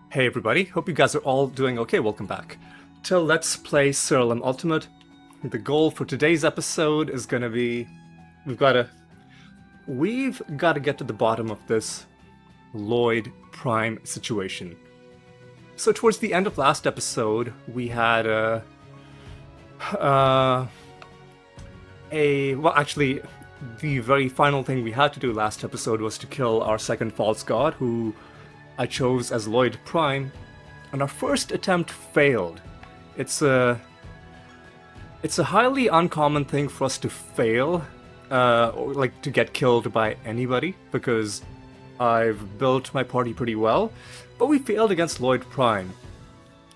Hey everybody, hope you guys are all doing okay. Welcome back to Let's Play Siralim Ultimate. The goal for today's episode is gonna be we've gotta get to the bottom of this Loid Prime situation. So towards the end of last episode, we had the very final thing we had to do last episode was to kill our second false god, who I chose as Loid Prime, and our first attempt failed. It's a highly uncommon thing for us to fail, or like to get killed by anybody, because I've built my party pretty well, but we failed against Loid Prime.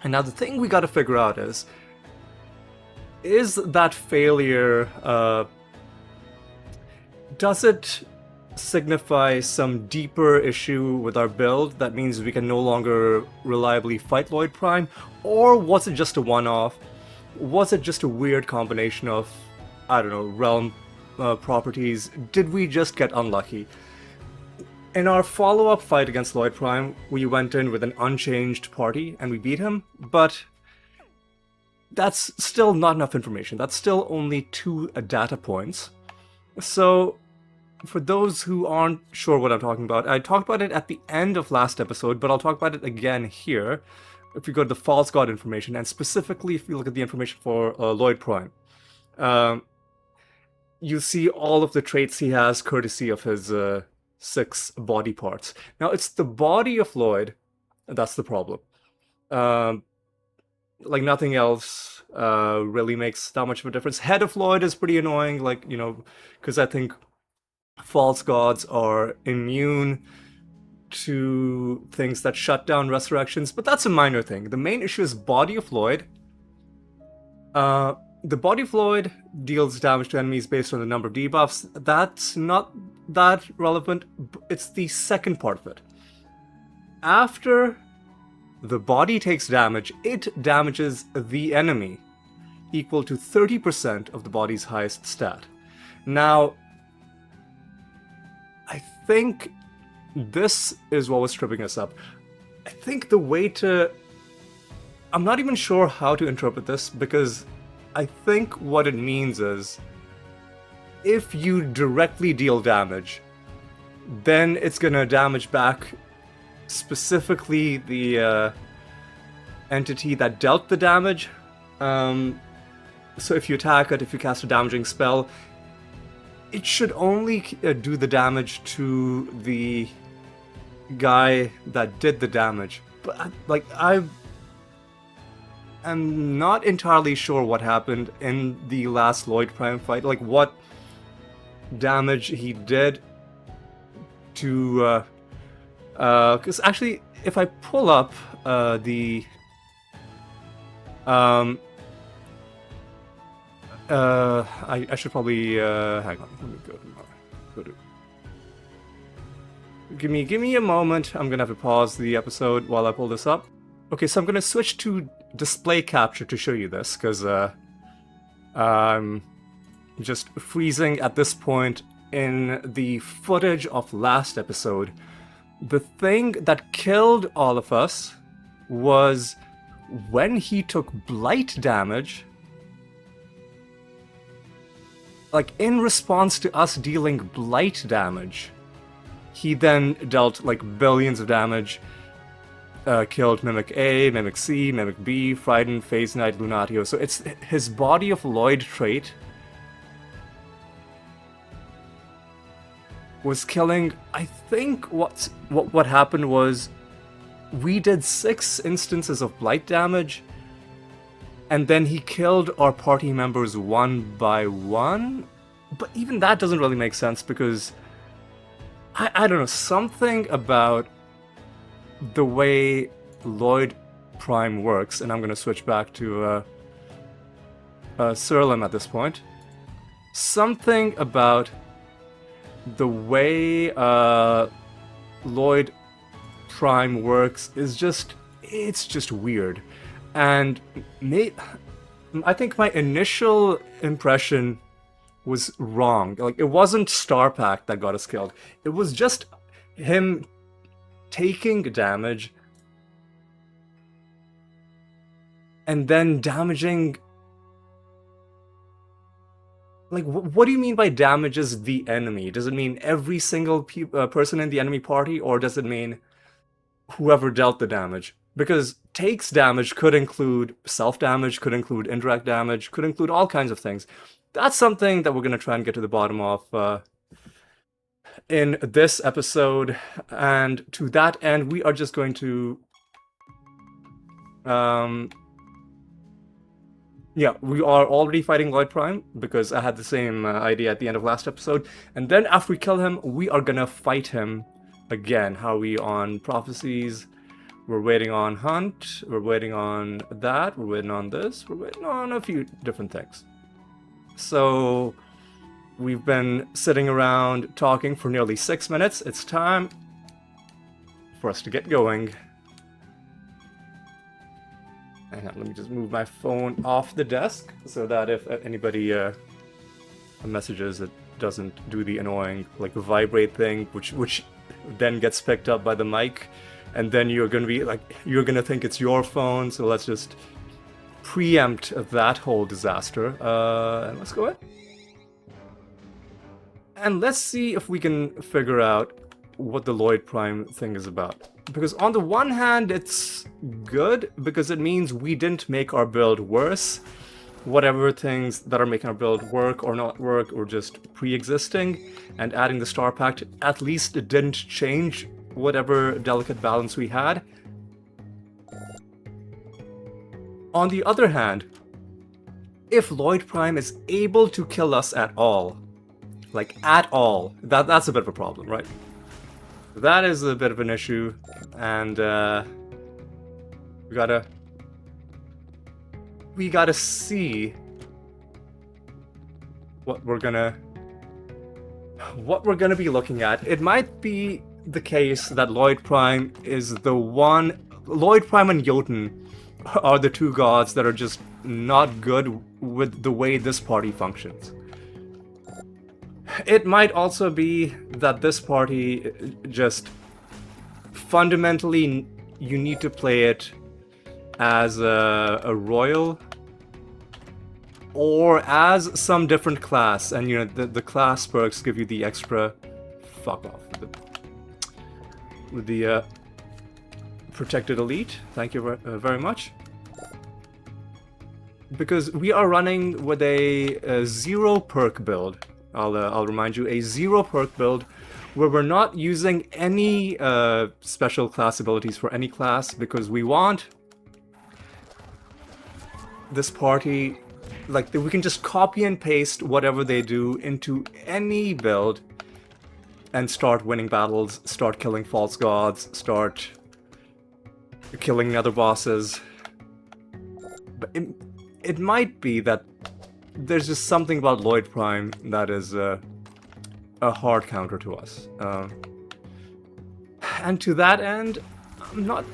And now the thing we gotta figure out is that failure, does it signify some deeper issue with our build that means we can no longer reliably fight Loid Prime? Or was it just a one-off? Was it just a weird combination of, I don't know, realm properties? Did we just get unlucky? In our follow-up fight against Loid Prime, we went in with an unchanged party and we beat him, but that's still not enough information. That's still only 2 data points. So for those who aren't sure what I'm talking about, I talked about it at the end of last episode, but I'll talk about it again here. If you go to the false god information, and specifically if you look at the information for Loid Prime, you see all of the traits he has courtesy of his 6 body parts. Now, it's the body of Loid that's the problem. Like, nothing else really makes that much of a difference. Head of Loid is pretty annoying, like, you know, because I think false gods are immune to things that shut down resurrections, but that's a minor thing. The main issue is body of Loid. The body of Loid deals damage to enemies based on the number of debuffs. That's not that relevant. It's the second part of it. After the body takes damage, it damages the enemy, equal to 30% of the body's highest stat. Now, I think this is what was tripping us up. I think the way to... I'm not even sure how to interpret this, because I think what it means is if you directly deal damage, then it's gonna damage back specifically the entity that dealt the damage. So if you attack it, if you cast a damaging spell, it should only do the damage to the guy that did the damage. But, I'm not entirely sure what happened in the last Loid Prime fight. Like, what damage he did to... because actually, if I pull up the... I should probably hang on. Let me go to. Give me a moment. I'm gonna have to pause the episode while I pull this up. Okay, so I'm gonna switch to display capture to show you this, because I'm just freezing at this point in the footage of last episode. The thing that killed all of us was when he took blight damage. Like, in response to us dealing blight damage, he then dealt, like, billions of damage, killed Mimic A, Mimic C, Mimic B, Frighten, Phase Knight, Lunatio. So it's his body of Loid trait was killing... I think what happened was we did 6 instances of blight damage, and then he killed our party members one by one. But even that doesn't really make sense, because I don't know, something about the way Loid Prime works, and I'm gonna switch back to Siralim at this point. Something about the way Loid Prime works is just... it's just weird. And I think my initial impression was wrong. Like, it wasn't Star Pack that got us killed. It was just him taking damage and then damaging... Like, what do you mean by damages the enemy? Does it mean every single person in the enemy party, or does it mean whoever dealt the damage? Because takes damage could include self-damage, could include indirect damage, could include all kinds of things. That's something that we're going to try and get to the bottom of in this episode. And to that end, we are just going to... Yeah, we are already fighting Loid Prime, because I had the same idea at the end of last episode. And then after we kill him, we are gonna fight him again. How are we on prophecies? We're waiting on Hunt, we're waiting on that, we're waiting on this, we're waiting on a few different things. So we've been sitting around talking for nearly 6 minutes. It's time for us to get going. Hang on, let me just move my phone off the desk so that if anybody messages, it doesn't do the annoying like vibrate thing, which then gets picked up by the mic, and then you're gonna be like, you're gonna think it's your phone. So let's just preempt that whole disaster. And let's go ahead. And let's see if we can figure out what the Loid Prime thing is about. Because on the one hand, it's good, because it means we didn't make our build worse. Whatever things that are making our build work or not work or just pre-existing, and adding the Star Pact at least it didn't change whatever delicate balance we had. On the other hand, if Loid Prime is able to kill us at all, like at all, that's a bit of a problem, right? That is a bit of an issue, and we gotta see what we're gonna be looking at. It might be the case that Loid Prime is the one. Loid Prime and Jotun are the two gods that are just not good with the way this party functions. It might also be that this party just fundamentally you need to play it as a royal or as some different class, and you know the class perks give you the extra fuck off with the protected elite. Thank you very much. Because we are running with a 0 perk build. I'll remind you, a 0 perk build where we're not using any special class abilities for any class, because we want this party, like, we can just copy and paste whatever they do into any build and start winning battles, start killing false gods, start killing other bosses. But it might be that there's just something about Loid Prime that is a hard counter to us. And to that end, I'm not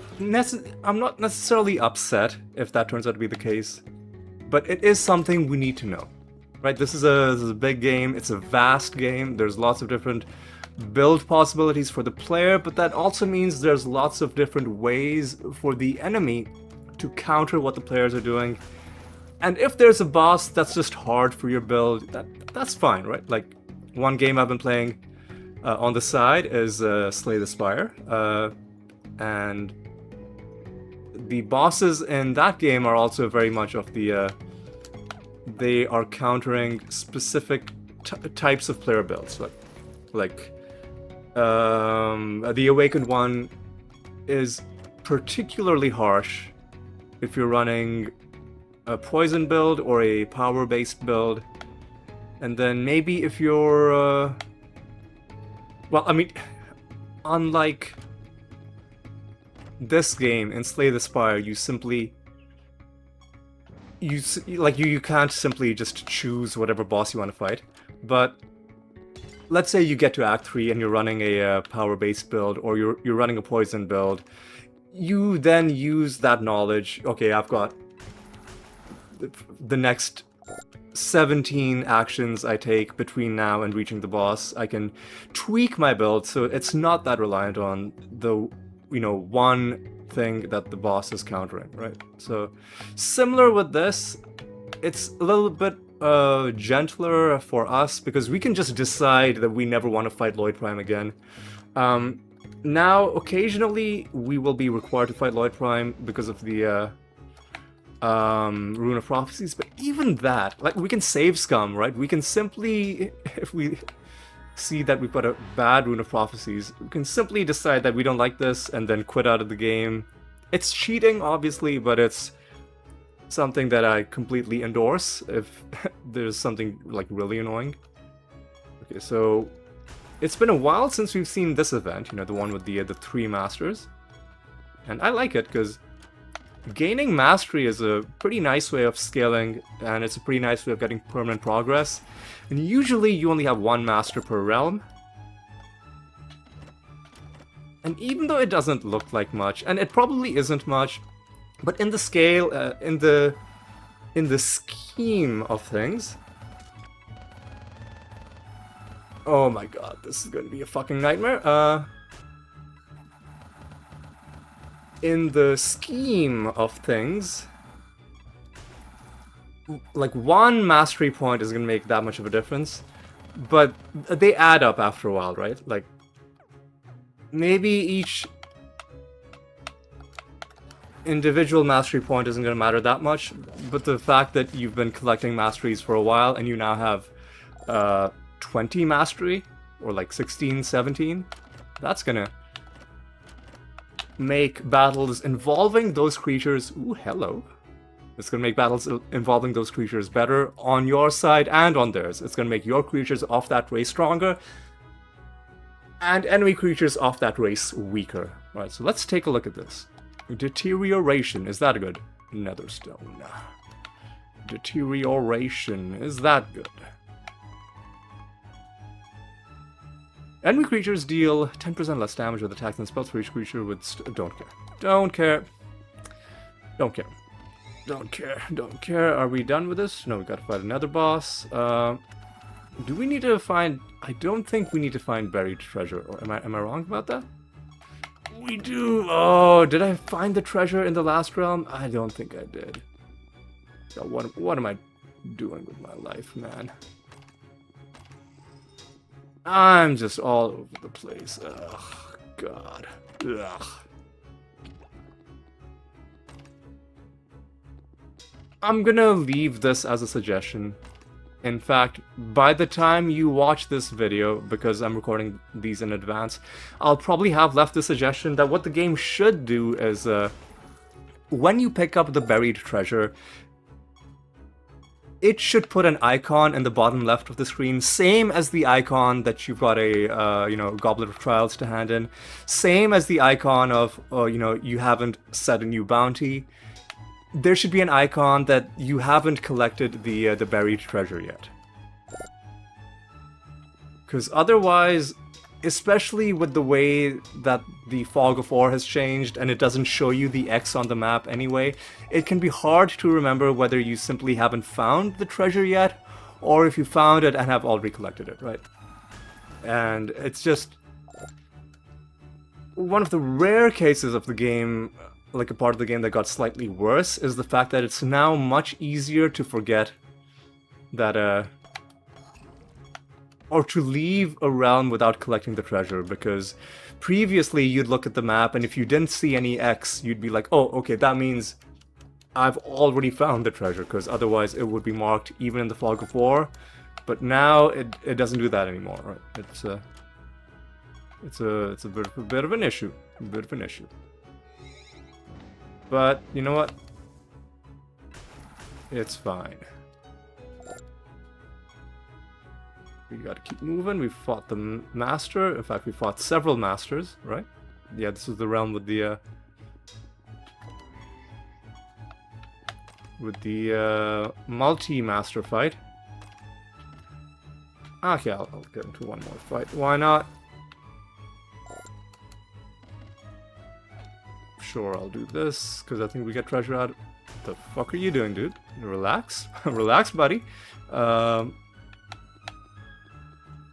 necessarily upset if that turns out to be the case, but it is something we need to know, right? This is a big game, it's a vast game, there's lots of different build possibilities for the player, but that also means there's lots of different ways for the enemy to counter what the players are doing. And if there's a boss that's just hard for your build, that's fine, right? Like, one game I've been playing on the side is Slay the Spire, and the bosses in that game are also very much of the... they are countering specific types of player builds, like the Awakened one is particularly harsh if you're running a poison build or a power-based build, and then maybe if you're well, I mean, unlike this game in Slay the Spire, you simply you can't simply just choose whatever boss you want to fight. But let's say you get to Act 3 and you're running a power-based build, or you're running a poison build. You then use that knowledge. Okay, I've got the next 17 actions I take between now and reaching the boss. I can tweak my build so it's not that reliant on the one thing that the boss is countering, right? So similar with this, it's a little bit gentler for us because we can just decide that we never want to fight Loid Prime again. Now, occasionally, we will be required to fight Loid Prime because of the Rune of Prophecies, but even that, like, we can save scum, right? We can simply, if we see that we've got a bad Rune of Prophecies, we can simply decide that we don't like this and then quit out of the game. It's cheating, obviously, but it's something that I completely endorse if there's something, like, really annoying. Okay, so it's been a while since we've seen this event, the one with the 3 masters. And I like it, because gaining mastery is a pretty nice way of scaling, and it's a pretty nice way of getting permanent progress. And usually you only have 1 master per realm. And even though it doesn't look like much, and it probably isn't much, but in the scale, in the scheme of things... Oh my god, this is gonna be a fucking nightmare. In the scheme of things, like 1 mastery point is gonna make that much of a difference, but they add up after a while, right? Like, maybe each individual mastery point isn't gonna matter that much, but the fact that you've been collecting masteries for a while and you now have 20 mastery, or like 16, 17, that's gonna make battles involving those creatures... Ooh, hello. It's gonna make battles involving those creatures better on your side and on theirs. It's gonna make your creatures off that race stronger, and enemy creatures off that race weaker. Right, so let's take a look at this. Deterioration, is that good? Netherstone. Deterioration, is that good? Enemy creatures deal 10% less damage with attacks and spells for each creature with... Don't care. Don't care. Don't care. Don't care. Don't care. Are we done with this? No, we gotta fight another boss. Do we need to find... I don't think we need to find buried treasure. Or am I wrong about that? We do! Oh, did I find the treasure in the last realm? I don't think I did. So what am I doing with my life, man? I'm just all over the place. Ugh, God. Ugh. I'm gonna leave this as a suggestion. In fact, by the time you watch this video, because I'm recording these in advance, I'll probably have left the suggestion that what the game should do is, when you pick up the buried treasure, it should put an icon in the bottom left of the screen, same as the icon that you've got a, Goblet of Trials to hand in, same as the icon of, you haven't set a new bounty. There should be an icon that you haven't collected the buried treasure yet. Because otherwise, especially with the way that the Fog of War has changed and it doesn't show you the X on the map anyway, it can be hard to remember whether you simply haven't found the treasure yet or if you found it and have already collected it, right? And it's just one of the rare cases of the game, like a part of the game that got slightly worse, is the fact that it's now much easier to forget that, or to leave a realm without collecting the treasure, because previously you'd look at the map and if you didn't see any X, you'd be like, oh, okay, that means I've already found the treasure, because otherwise it would be marked even in the Fog of War. But now it doesn't do that anymore, right? It's a bit of an issue. A bit of an issue. But, you know what? It's fine. We gotta keep moving. We fought the master. In fact, we fought several masters, right? Yeah, this is the realm with the multi-master fight. Okay, I'll get into one more fight. Why not? Sure, I'll do this, because I think we get treasure out. What the fuck are you doing, dude? Relax. Relax, buddy.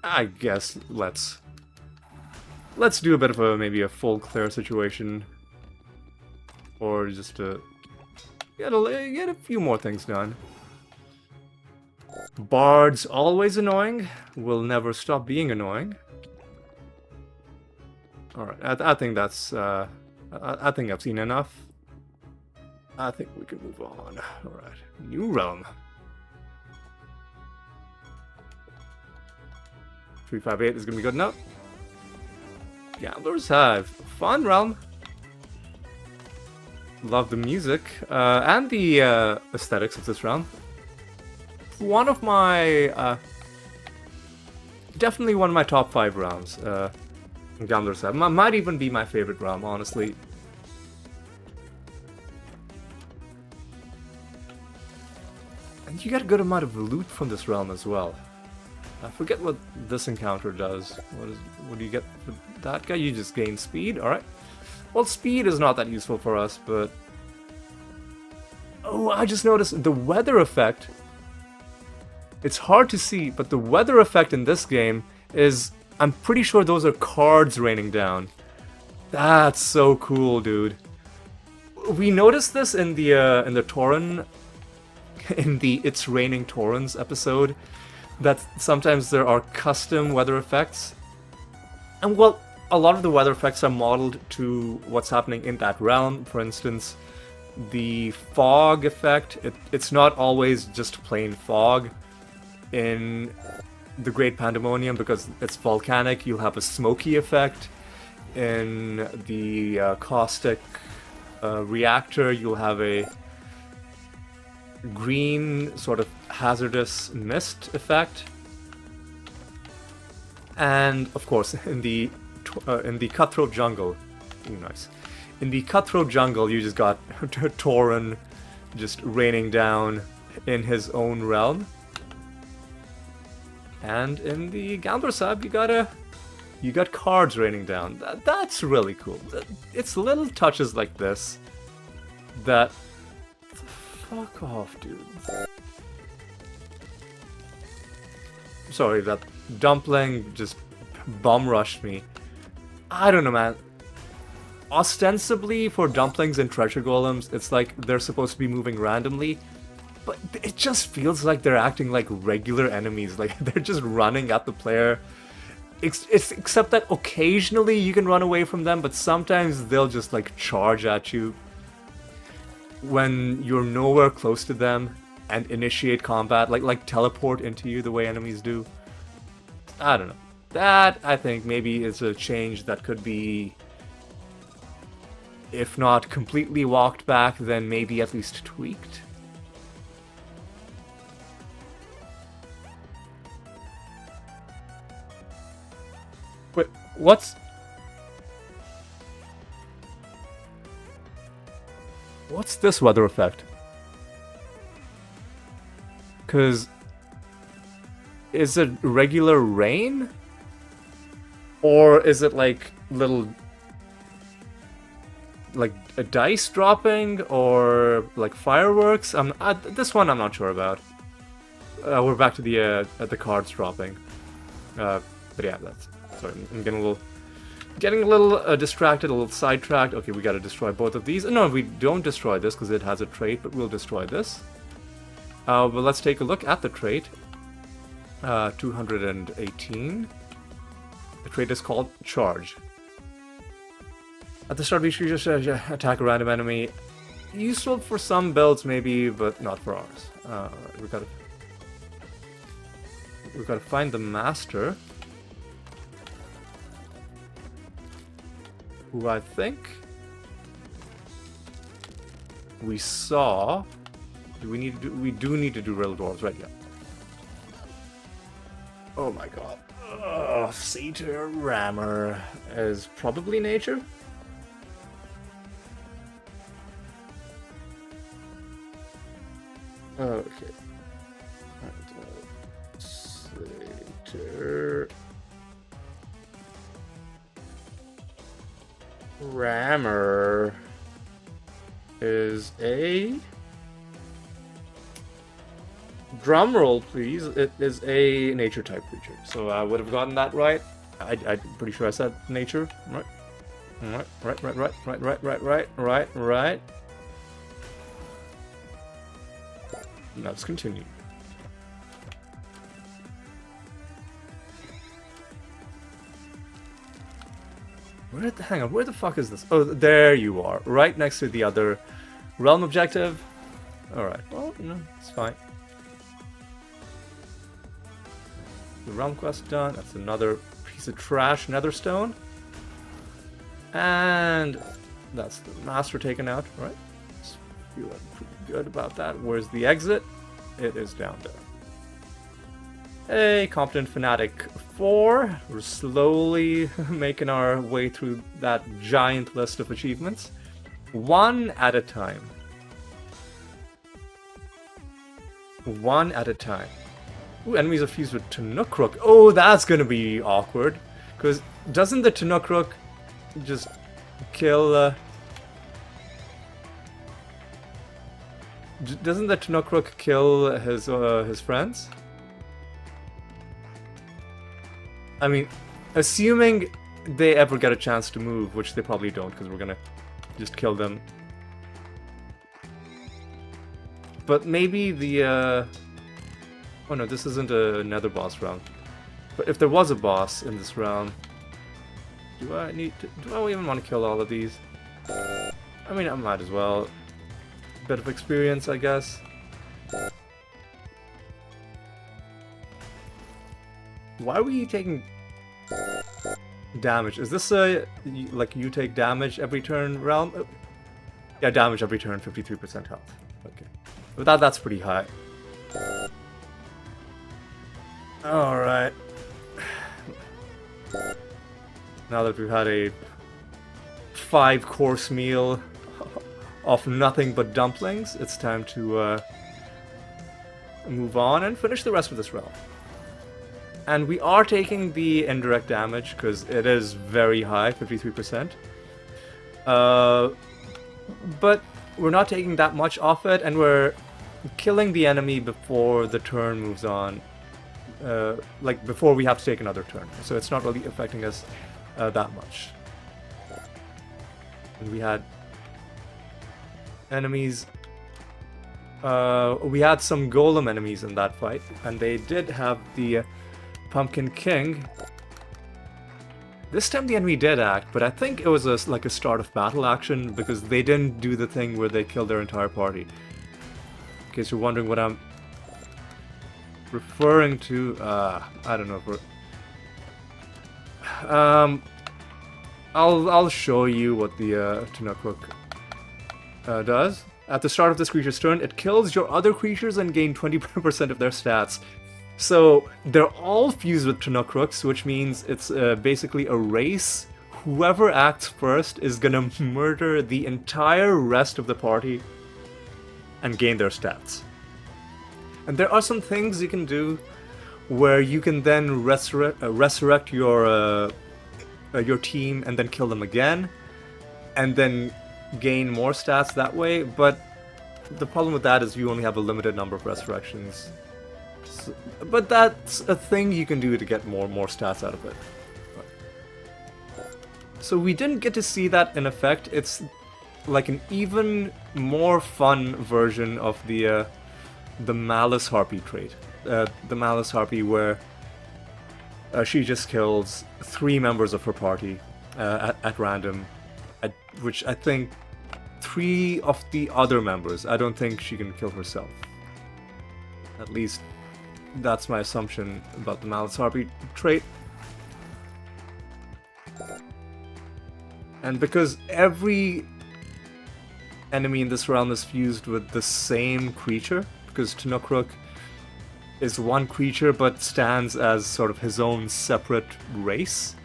I guess let's Let's do a bit of a maybe a full clear situation, or just to get a few more things done. Bards always annoying. Will never stop being annoying. All right, I think that's. I think I've seen enough. I think we can move on. All right, new realm. 358 is gonna be good enough. Gamblers Hive, fun realm. Love the music and the aesthetics of this realm. One of my definitely one of my top 5 realms. Gamblers Hive might even be my favorite realm, honestly. And you get a good amount of loot from this realm as well. I forget what this encounter does. What do you get for that guy? You just gain speed, alright. Well, speed is not that useful for us, but... Oh, I just noticed the weather effect. It's hard to see, but the weather effect in this game is... I'm pretty sure those are cards raining down. That's so cool, dude. We noticed this in the Tauren... in the It's Raining Taurens episode. That sometimes there are custom weather effects. And well, a lot of the weather effects are modeled to what's happening in that realm. For instance, the fog effect, it's not always just plain fog. In the Great Pandemonium, because it's volcanic, you'll have a smoky effect. In the caustic reactor, you'll have a green sort of hazardous mist effect, and of course in the cutthroat jungle, ooh, nice. In the cutthroat jungle, you just got Tauren just raining down in his own realm, and in the Gambler's Hive, you got cards raining down. That's really cool. It's little touches like this that. Fuck off, dude. Sorry, that dumpling just bum rushed me. I don't know, man. Ostensibly, for dumplings and treasure golems, it's like they're supposed to be moving randomly, but it just feels like they're acting like regular enemies. Like, they're just running at the player. Except that occasionally you can run away from them, but sometimes they'll just, like, charge at you when you're nowhere close to them and initiate combat, like teleport into you the way enemies do. I don't know. That, I think, maybe is a change that could be, if not completely walked back, then maybe at least tweaked. Wait, what's this weather effect? Because is it regular rain? Or is it like little, like a dice dropping, or like fireworks? This one I'm not sure about. We're back to the cards dropping. But yeah, that's, sorry, I'm getting a little distracted, a little sidetracked. Okay, we gotta destroy both of these. No, we don't destroy this because it has a trait, but we'll destroy this. But let's take a look at the trait. 218. The trait is called Charge. At the start of each creature, just attack a random enemy. Useful for some builds, maybe, but not for ours. We gotta find the master, who I think we saw. We do need to do Riddle Dwarves, right? Yeah. Oh my god. Satyr Rammer is probably nature. Okay. Satyr Rammer is a... Drum roll, please. It is a nature type creature. So I would have gotten that right. I'm pretty sure I said nature. Right. Right. Let's continue. Hang on, where the fuck is this? Oh, there you are, right next to the other realm objective. Alright, well, it's fine. The realm quest done. That's another piece of trash netherstone. And that's the master taken out, right? Feeling pretty good about that. Where's the exit? It is down there. Hey, Competent Fanatic 4. We're slowly making our way through that giant list of achievements. One at a time. One at a time. Ooh, enemies are fused with Tanookrook. Oh, that's gonna be awkward. Because doesn't the Tanookrook just kill... doesn't the Tanookrook kill his friends? I mean, assuming they ever get a chance to move, which they probably don't, because we're gonna just kill them. But maybe the, oh no, this isn't a nether boss round. But if there was a boss in this round, do I even want to kill all of these? I mean, I might as well. Bit of experience, I guess. Why were you taking damage? Is this like you take damage every turn realm? Yeah, damage every turn, 53% health. Okay. But that's pretty high. Alright. Now that we've had a 5-course meal of nothing but dumplings, it's time to move on and finish the rest of this realm. And we are taking the indirect damage because it is very high, 53%. But we're not taking that much off it, and we're killing the enemy before the turn moves on. Like before we have to take another turn. So it's not really affecting us that much. And we had enemies. We had some golem enemies in that fight, and they did have the Pumpkin King. This time the enemy did act, but I think it was like a start of battle action because they didn't do the thing where they killed their entire party. In case you're wondering what I'm referring to, I don't know if we're... I'll show you what the Tanookrook does. At the start of this creature's turn, it kills your other creatures and gain 20% of their stats. So they're all fused with Tanookrooks, which means it's basically a race. Whoever acts first is gonna murder the entire rest of the party and gain their stats. And there are some things you can do where you can then resurrect your team and then kill them again, and then gain more stats that way. But the problem with that is you only have a limited number of resurrections. But that's a thing you can do to get more stats out of it. So we didn't get to see that in effect. It's like an even more fun version of the Malice Harpy trait. The Malice Harpy where she just kills 3 members of her party at random, which I think 3 of the other members. I don't think she can kill herself. At least that's my assumption about the Malice Harpy trait. And because every enemy in this realm is fused with the same creature, because Tanookrook is one creature but stands as sort of his own separate race,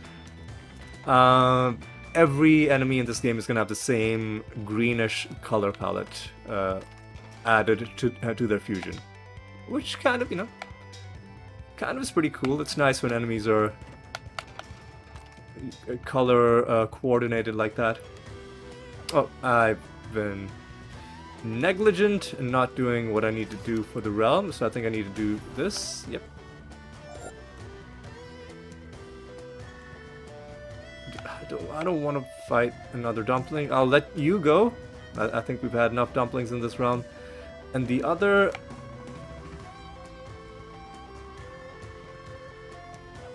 every enemy in this game is going to have the same greenish color palette added to their fusion. Which kind of, is pretty cool. It's nice when enemies are color coordinated like that. Oh, I've been negligent in not doing what I need to do for the realm, so I think I need to do this. Yep. I don't want to fight another dumpling. I'll let you go. I think we've had enough dumplings in this round. And the other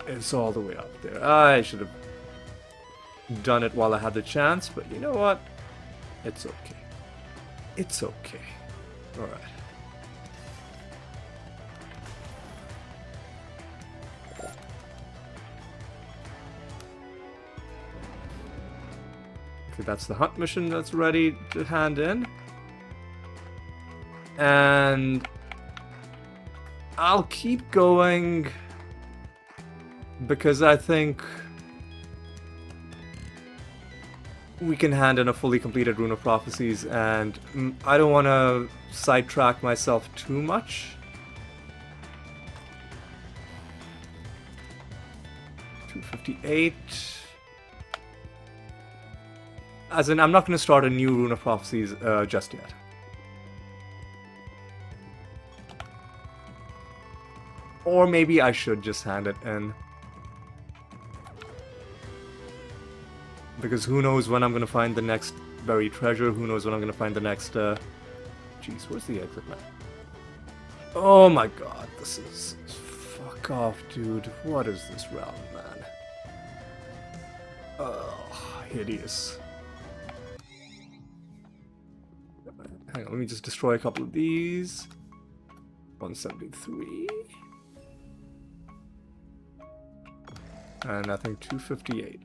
is all the way up there. I should have done it while I had the chance, but you know what? It's okay. It's okay. Alright. Okay, that's the hunt mission that's ready to hand in. And I'll keep going because I think we can hand in a fully completed Rune of Prophecies, and I don't want to sidetrack myself too much. $258. As in, I'm not going to start a new Rune of Prophecies just yet. Or maybe I should just hand it in. Because who knows when I'm going to find the next buried treasure, who knows when I'm going to find the next... Jeez, where's the exit, man? Oh my god, this is... Fuck off, dude. What is this realm, man? Oh, hideous. Hang on, let me just destroy a couple of these. 173. And I think 258.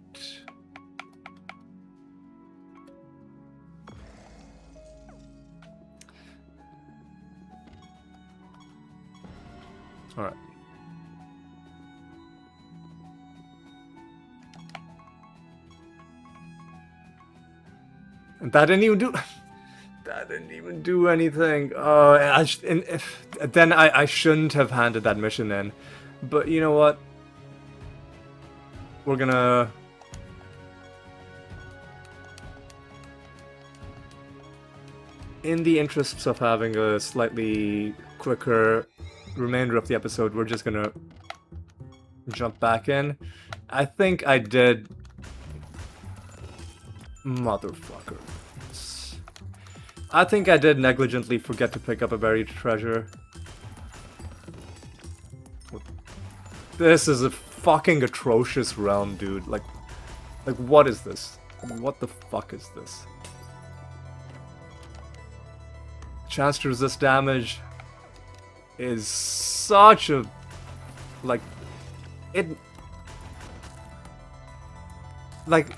Alright. And that didn't even do... That didn't even do anything. Then I shouldn't have handed that mission in. But you know what? We're gonna... In the interests of having a slightly quicker remainder of the episode, we're just gonna jump back in. I think I did... Motherfucker. I think I did negligently forget to pick up a buried treasure. This is a fucking atrocious realm, dude. Like what is this? What the fuck is this? Chance to resist damage is such a... Like... It... Like,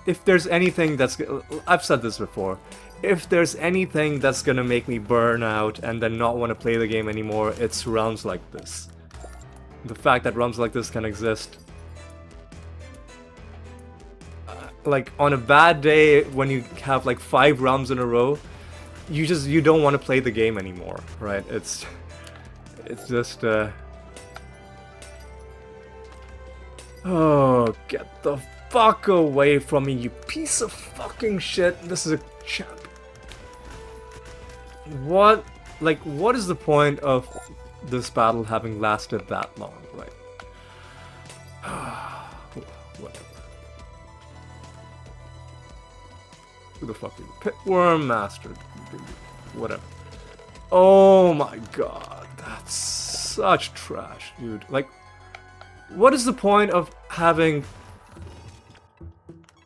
if there's anything that's... I've said this before. If there's anything that's gonna make me burn out and then not want to play the game anymore, it's realms like this. The fact that realms like this can exist. Like, on a bad day, when you have like 5 realms in a row, you don't want to play the game anymore, right? It's just, Oh, get the fuck away from me, you piece of fucking shit. This is a champ. What? Like, what is the point of this battle having lasted that long, right? Whatever. Who the fuck are you? Pitworm Master. Whatever. Oh my god. That's such trash, dude. Like, what is the point of having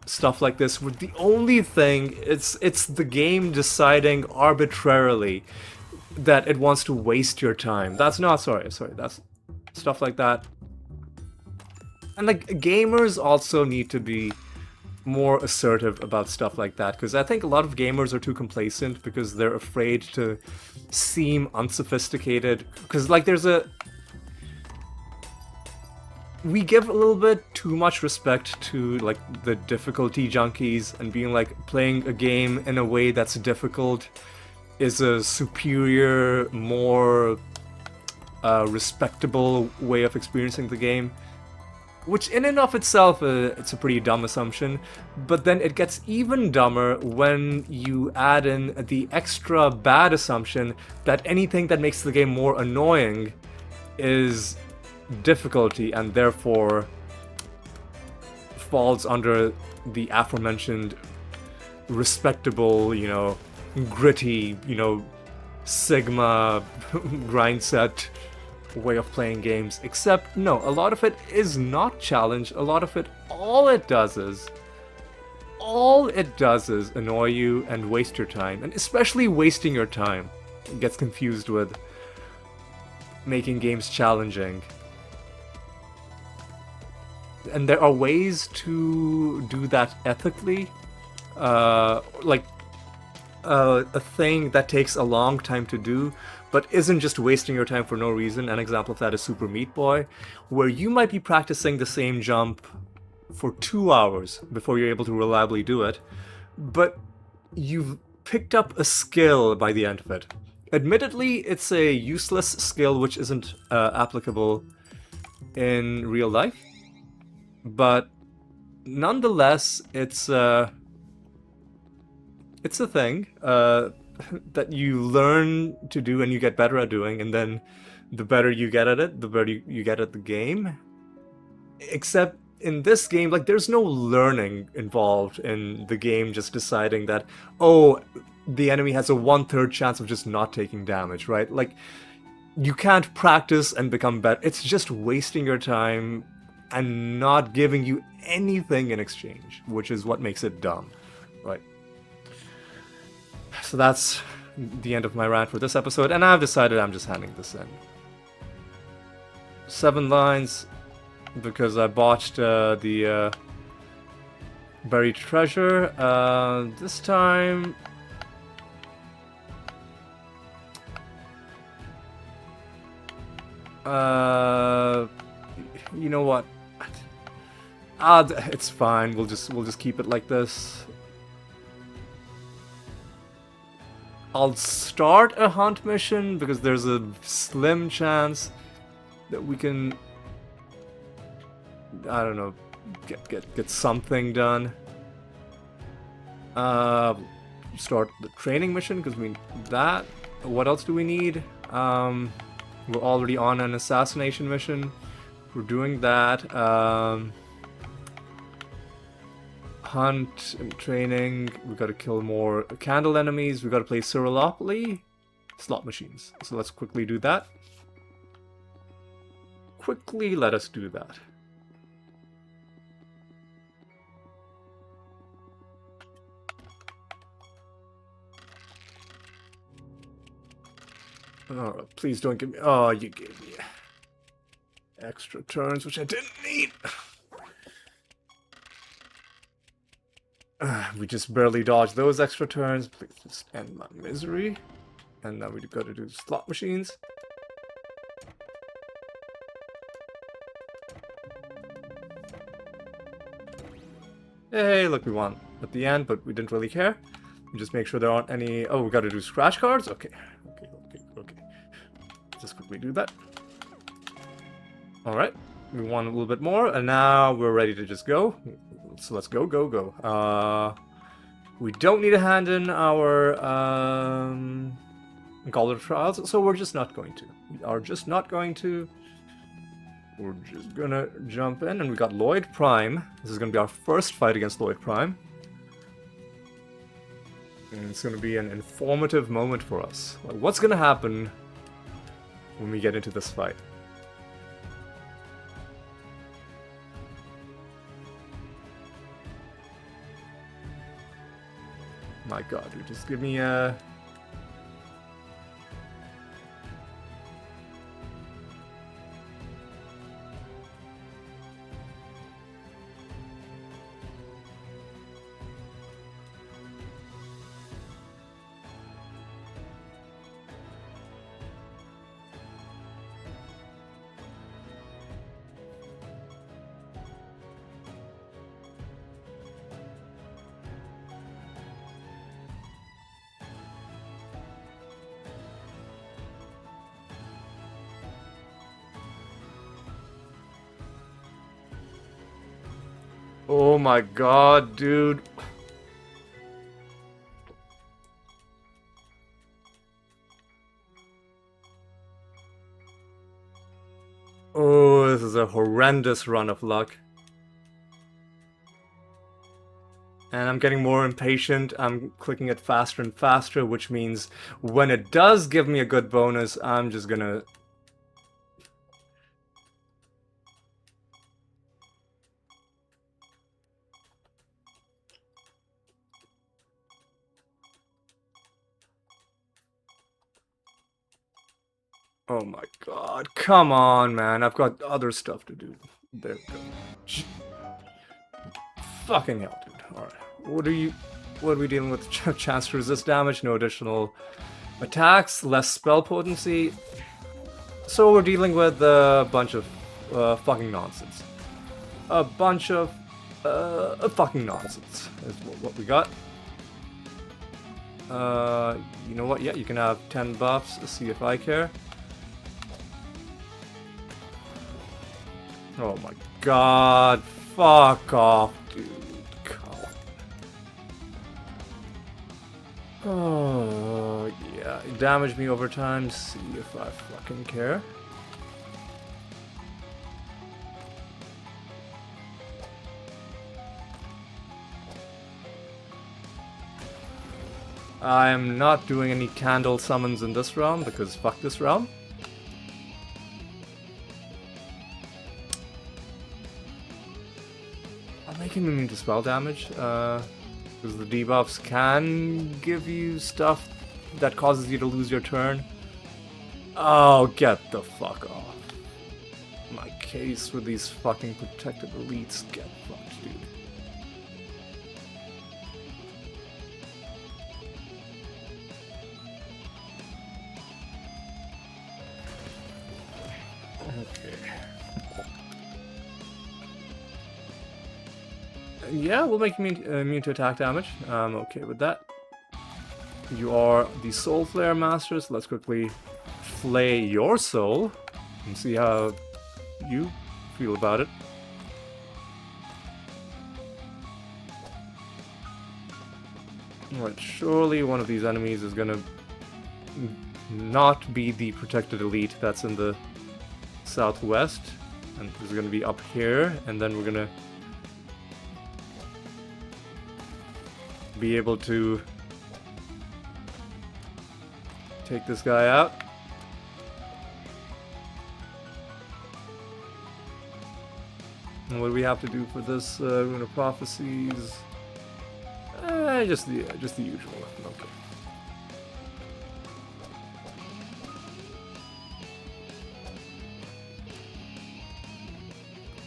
stuff like this where the only thing, it's the game deciding arbitrarily that it wants to waste your time. That's not, sorry, that's stuff like that. And like, gamers also need to be more assertive about stuff like that, because I think a lot of gamers are too complacent because they're afraid to seem unsophisticated, because like we give a little bit too much respect to like the difficulty junkies, and being like, playing a game in a way that's difficult is a superior, more respectable way of experiencing the game. Which in and of itself, it's a pretty dumb assumption, but then it gets even dumber when you add in the extra bad assumption that anything that makes the game more annoying is difficulty, and therefore falls under the aforementioned respectable, gritty, Sigma grind set way of playing games. Except, no, a lot of it is not challenge. A lot of it, all it does is annoy you and waste your time. And especially wasting your time. It gets confused with making games challenging. And there are ways to do that ethically. Like a thing that takes a long time to do, but isn't just wasting your time for no reason. An example of that is Super Meat Boy, where you might be practicing the same jump for 2 hours before you're able to reliably do it, but you've picked up a skill by the end of it. Admittedly, it's a useless skill which isn't applicable in real life, but nonetheless, it's a thing that you learn to do and you get better at doing, and then the better you get at it, the better you get at the game. Except in this game, like, there's no learning involved in the game just deciding that, oh, the enemy has a 1/3 chance of just not taking damage, right? Like, you can't practice and become better. It's just wasting your time and not giving you anything in exchange, which is what makes it dumb, right? So that's the end of my rant for this episode, and I've decided I'm just handing this in. 7 lines, because I botched the buried treasure. This time, you know what? It's fine. We'll just keep it like this. I'll start a hunt mission because there's a slim chance that we can, I don't know, get something done. Start the training mission because we need that. What else do we need? We're already on an assassination mission. We're doing that. Hunt and training. We gotta kill more candle enemies. We gotta play Siralim slot machines. So let's quickly do that. Quickly, let us do that. Oh, please don't give me... Oh, you gave me extra turns, which I didn't need. We just barely dodged those extra turns. Please just end my misery. And now we gotta do slot machines. Hey, look, we won at the end, but we didn't really care. We just make sure there aren't any... Oh, we gotta do scratch cards? Okay. Just quickly do that. Alright. We won a little bit more, and now we're ready to just go. So let's go. We don't need to hand in our Gauntlet Trials, so we're just not going to. We are just not going to. We're just gonna jump in, and we got Loid Prime. This is gonna be our first fight against Loid Prime. And it's gonna be an informative moment for us. Like, what's gonna happen when we get into this fight? My god, dude, just give me a... Oh my god, dude. Oh, this is a horrendous run of luck. And I'm getting more impatient. I'm clicking it faster and faster, which means when it does give me a good bonus, I'm just gonna... Oh my god, come on, man. I've got other stuff to do. There we go. Fucking hell, dude. Alright. What are we dealing with? Chance to resist damage, no additional attacks, less spell potency. So we're dealing with a bunch of fucking nonsense. A bunch of fucking nonsense is what we got. You know what? Yeah, you can have 10 buffs. See if I care. Oh my god. Fuck off, dude. Come on. Oh, yeah. Damage me over time. See if I fucking care. I'm not doing any candle summons in this round because fuck this round. I'll make him immune to spell damage because the debuffs can give you stuff that causes you to lose your turn. Oh, get the fuck off. My case with these fucking protected elites, get fucked, dude. Okay. Yeah, we'll make immune to attack damage. I'm okay with that. You are the Soul Flare Master, so let's quickly flay your soul and see how you feel about it. Alright, surely one of these enemies is gonna not be the protected elite that's in the southwest, and is gonna be up here, and then we're gonna be able to take this guy out. And what do we have to do for this Rune of Prophecies? Just the usual. Okay.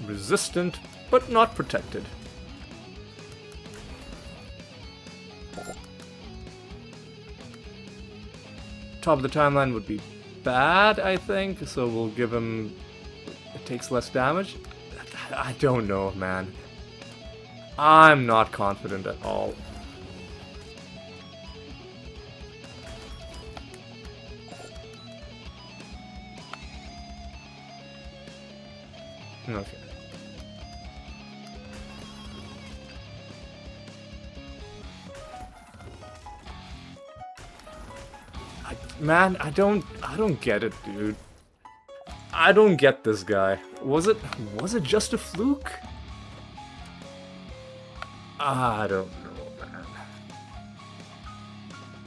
Resistant, but not protected. Top of the timeline would be bad, I think, so we'll give him... It takes less damage? I don't know, man. I'm not confident at all. Okay. Man, I don't get it, dude. I don't get this guy. Was it just a fluke? I don't know, man.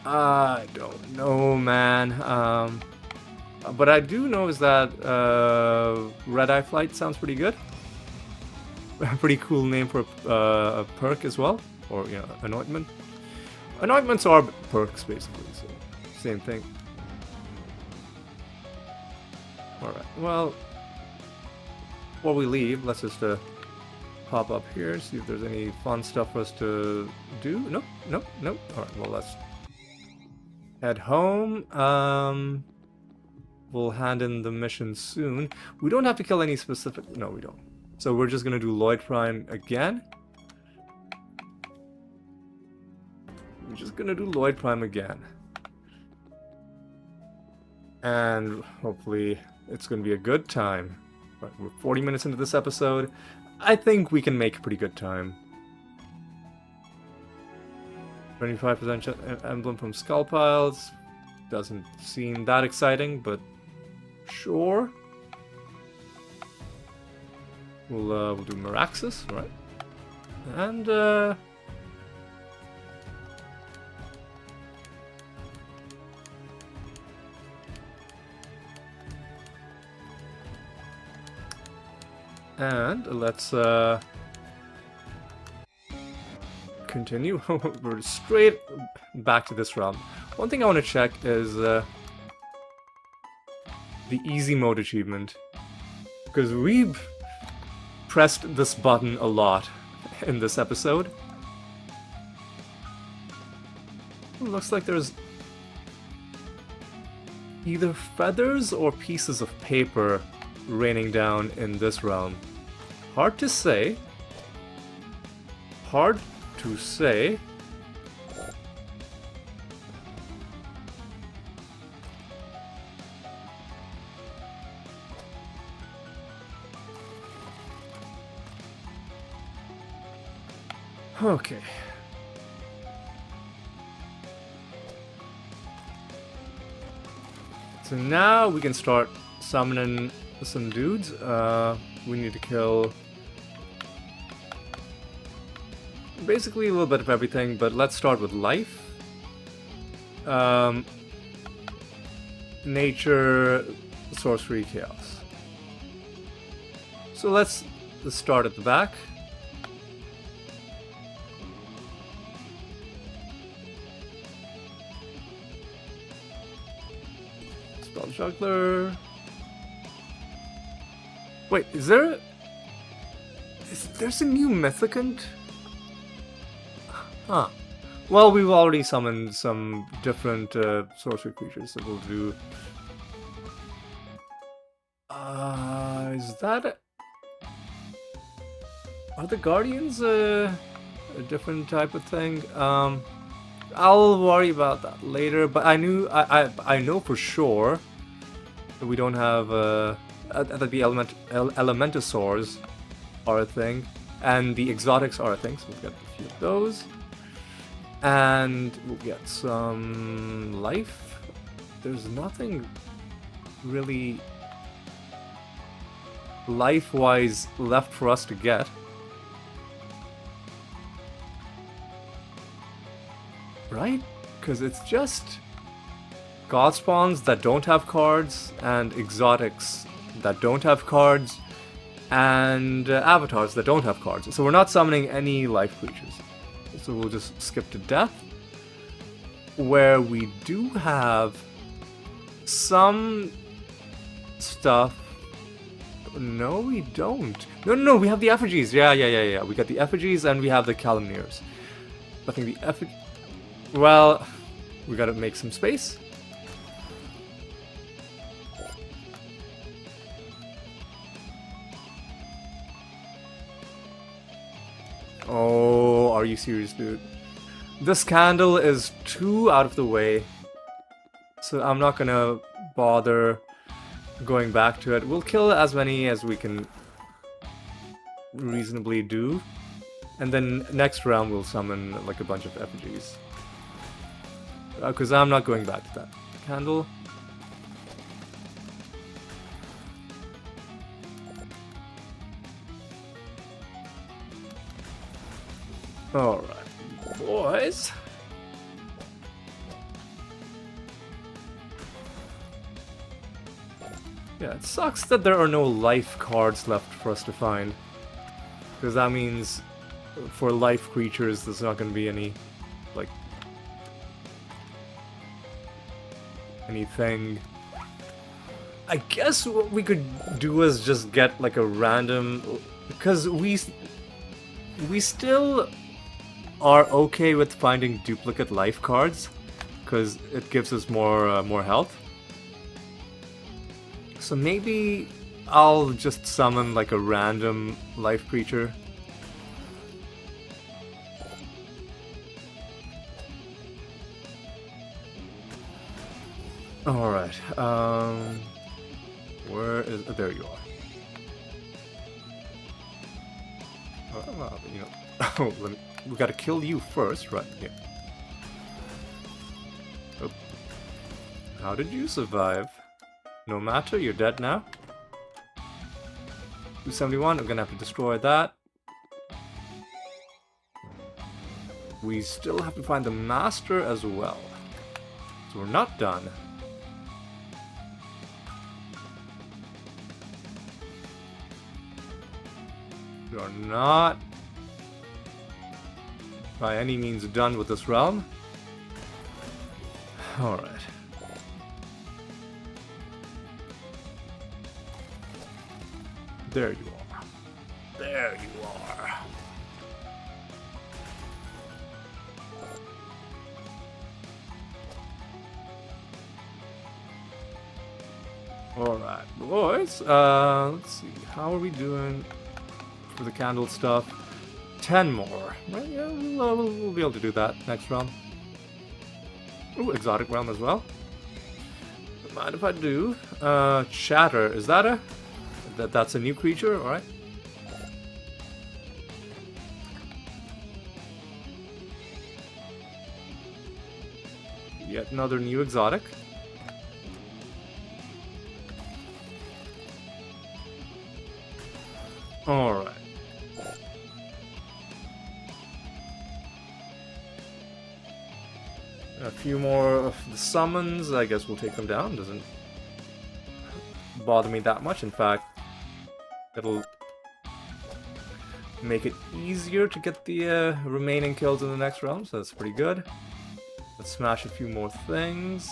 I don't know, man. But I do know is that Red Eye Flight sounds pretty good. Pretty cool name for a perk as well, or you know, anointment. Anointments are perks basically, so same thing. All right. Well, before we leave, let's just pop up here, see if there's any fun stuff for us to do. Nope. All right. Well, let's head home. We'll hand in the mission soon. We don't have to kill any specific... No, we don't. So we're just going to do Loid Prime again. We're just going to do Loid Prime again. And hopefully it's going to be a good time. Right, we're 40 minutes into this episode. I think we can make a pretty good time. 25% emblem from Skull Piles. Doesn't seem that exciting, but... Sure. We'll do Meraxis, right? And And let's continue. We're straight back to this realm. One thing I want to check is the easy mode achievement, because we've pressed this button a lot in this episode. Looks like there's either feathers or pieces of paper raining down in this realm. Hard to say. Hard to say. Okay. So now we can start summoning some dudes. We need to kill basically a little bit of everything, but let's start with life. Nature, sorcery, chaos. So let's start at the back. Spell juggler. Wait, there's a new mythicant? Huh. Well, we've already summoned some different sorcery creatures that we'll do. Is that are the guardians a different type of thing? I'll worry about that later. But I know for sure that we don't have that the elementosaurs are a thing, and the exotics are a thing. So we'll get a few of those. And we'll get some life. There's nothing really life-wise left for us to get. Right? Because it's just god spawns that don't have cards, and exotics that don't have cards, and avatars that don't have cards. So we're not summoning any life creatures. So we'll just skip to death, where we do have some stuff. No, we don't. No, we have the effigies. Yeah. We got the effigies and we have the calumniers. I think the effigy... Well, we gotta make some space. Oh, are you serious, dude? This candle is too out of the way, so I'm not gonna bother going back to it. We'll kill as many as we can reasonably do, and then next round we'll summon like a bunch of effigies. Because I'm not going back to that candle. Alright, boys. Yeah, it sucks that there are no life cards left for us to find. Because that means for life creatures there's not going to be any, like, anything. I guess what we could do is just get like a random... Because we still are okay with finding duplicate life cards, because it gives us more health. So maybe I'll just summon like a random life creature. Alright, where is... Oh, there you are. You know... Oh, we gotta kill you first, right? Yeah. Oh. How did you survive? No matter, you're dead now. 271, I'm gonna have to destroy that. We still have to find the master as well. So we're not done. We are not by any means done with this realm. Alright. There you are. There you are. Alright, boys. Let's see. How are we doing for the candle stuff? 10 more. Right, yeah, we'll be able to do that next round. Ooh, exotic realm as well. Don't mind if I do. Chatter. Is that a... That's a new creature? Alright. Yet another new exotic. Alright. A few more of the summons. I guess we'll take them down. Doesn't bother me that much. In fact, it'll make it easier to get the remaining kills in the next round, so that's pretty good. Let's smash a few more things.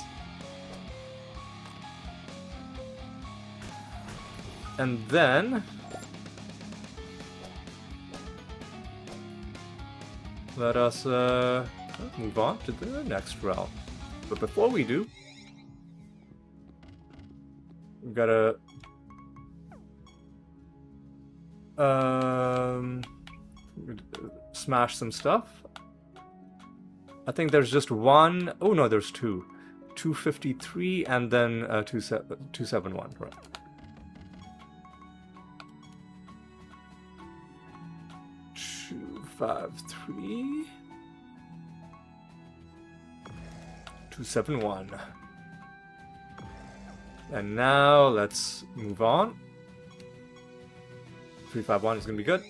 And then... let us move on to the next round. But before we do, we've gotta smash some stuff. I think there's just one. Oh no, there's two. 253 and then 271, right. Five, 3, 271. And now let's move on. 351 is gonna be good.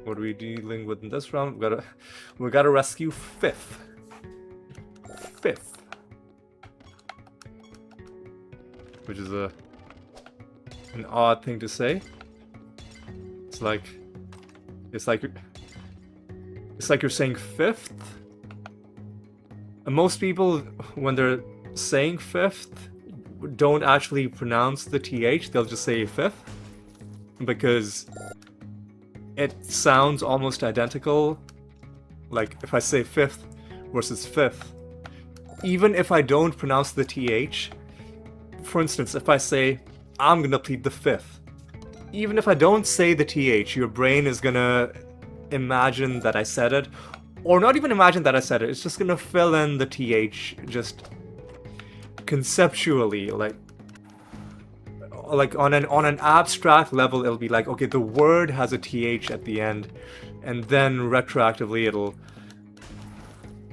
What are we dealing with in this round? We gotta rescue fifth. Which is an odd thing to say. It's like you're saying fifth. And most people, when they're saying fifth, don't actually pronounce the TH, they'll just say fifth. Because it sounds almost identical. Like, if I say fifth versus fifth, even if I don't pronounce the TH, for instance, if I say, I'm gonna plead the fifth, even if I don't say the TH, your brain is gonna imagine that I said it. Or not even imagine that I said it, it's just gonna fill in the TH just conceptually, like on an abstract level, it'll be like, okay, the word has a TH at the end, and then retroactively it'll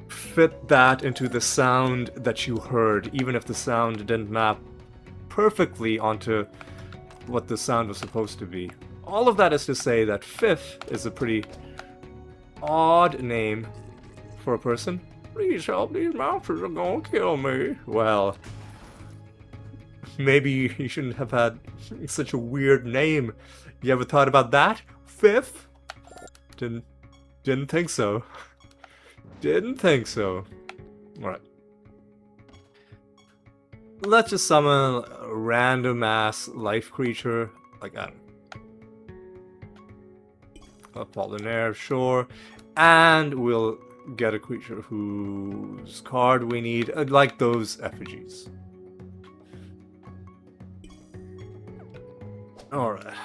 fit that into the sound that you heard, even if the sound didn't map perfectly onto what the sound was supposed to be. All of that is to say that fifth is a pretty odd name for a person. Please help, these monsters are gonna kill me. Well, maybe you shouldn't have had such a weird name. You ever thought about that? Fifth? Didn't think so. Didn't think so. Alright. Let's just summon a random ass life creature, like Apollinaire, sure, and we'll get a creature whose card we need, like those effigies. Alright.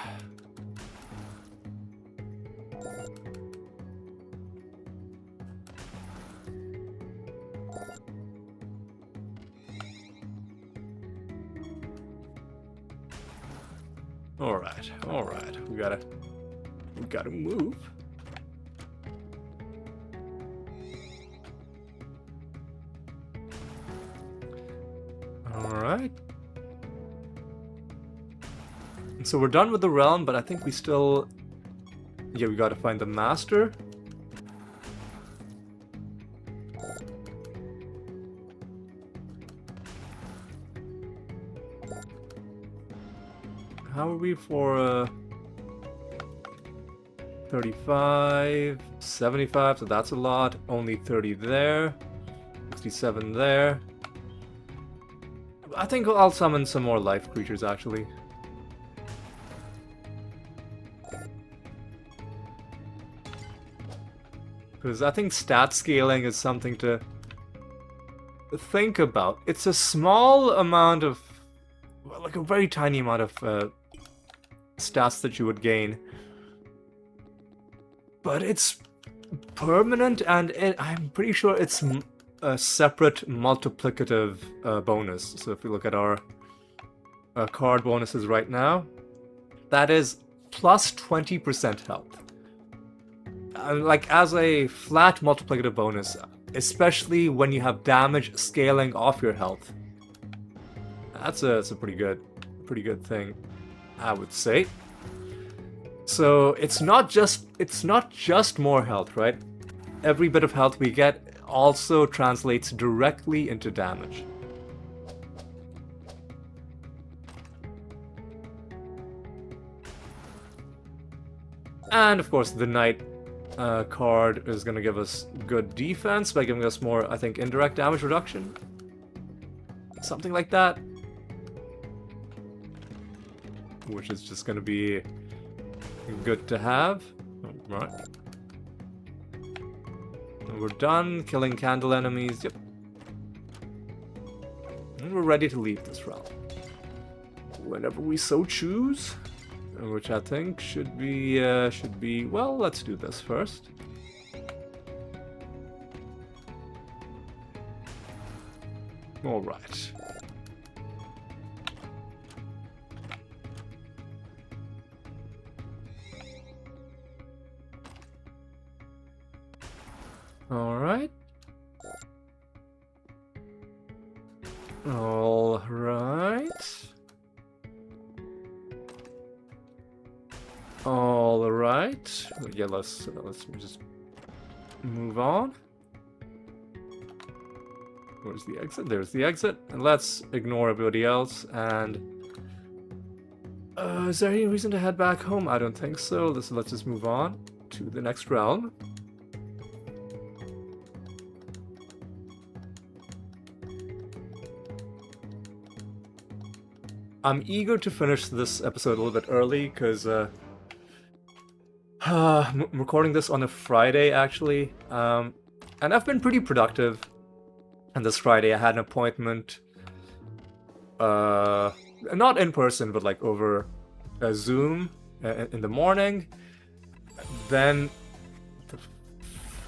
Alright. We gotta move. Alright. So we're done with the realm, but I think we still... yeah, we gotta find the master. How are we for 35, 75, so that's a lot. Only 30 there. 67 there. I think I'll summon some more life creatures, actually. Because I think stat scaling is something to think about. It's a small amount of... like a very tiny amount of stats that you would gain. But it's permanent, and I'm pretty sure it's a separate multiplicative bonus. So if we look at our card bonuses right now, that is plus 20% health. Like as a flat multiplicative bonus, especially when you have damage scaling off your health. That's a pretty good thing, I would say. So it's not just more health, right? Every bit of health we get also translates directly into damage. And of course the Knight card is going to give us good defense by giving us more, I think, indirect damage reduction. Something like that. Which is just going to be good to have. Alright. We're done killing candle enemies. Yep. And we're ready to leave this realm. Whenever we so choose. Which I think should be, well, let's do this first. Alright. Alright. Alright. Alright. Yeah, let's just move on. Where's the exit? There's the exit. And let's ignore everybody else. And is there any reason to head back home? I don't think so. Let's just move on to the next realm. I'm eager to finish this episode a little bit early because I'm recording this on a Friday, actually, and I've been pretty productive. And this Friday I had an appointment, not in person, but like over a Zoom in the morning. Then, the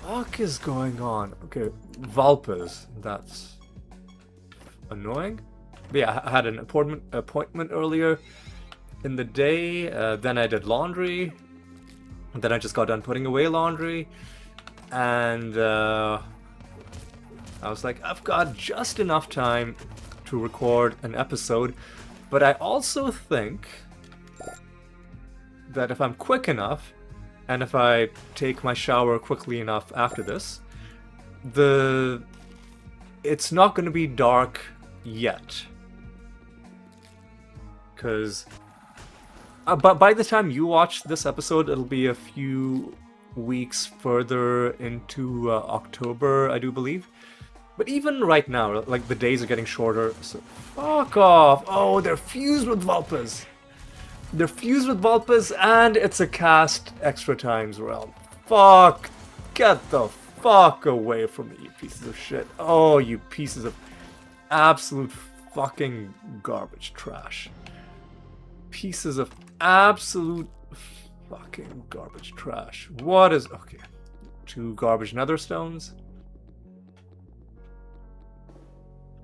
fuck is going on? Okay, Valpas, that's annoying. But yeah, I had an appointment earlier in the day, then I did laundry. And then I just got done putting away laundry, and I was like, I've got just enough time to record an episode, but I also think that if I'm quick enough, and if I take my shower quickly enough after this, it's not going to be dark yet. Because... but by the time you watch this episode, it'll be a few weeks further into October, I do believe. But even right now, like, the days are getting shorter, so fuck off! Oh, they're fused with Valpas! They're fused with Valpas, and it's a cast extra times realm. Fuck! Get the fuck away from me, you pieces of shit. Oh, you pieces of absolute fucking garbage trash. Pieces of absolute fucking garbage trash. What is... okay. 2 garbage nether stones.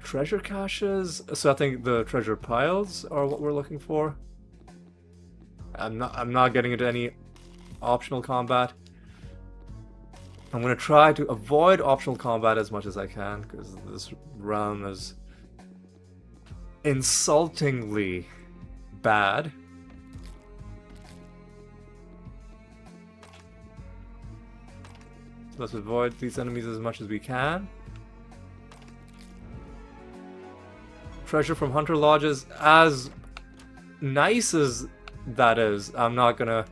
Treasure caches? So I think the treasure piles are what we're looking for. I'm not getting into any optional combat. I'm gonna try to avoid optional combat as much as I can, because this realm is insultingly bad. So let's avoid these enemies as much as we can. Treasure from Hunter Lodges, as nice as that is, I'm not gonna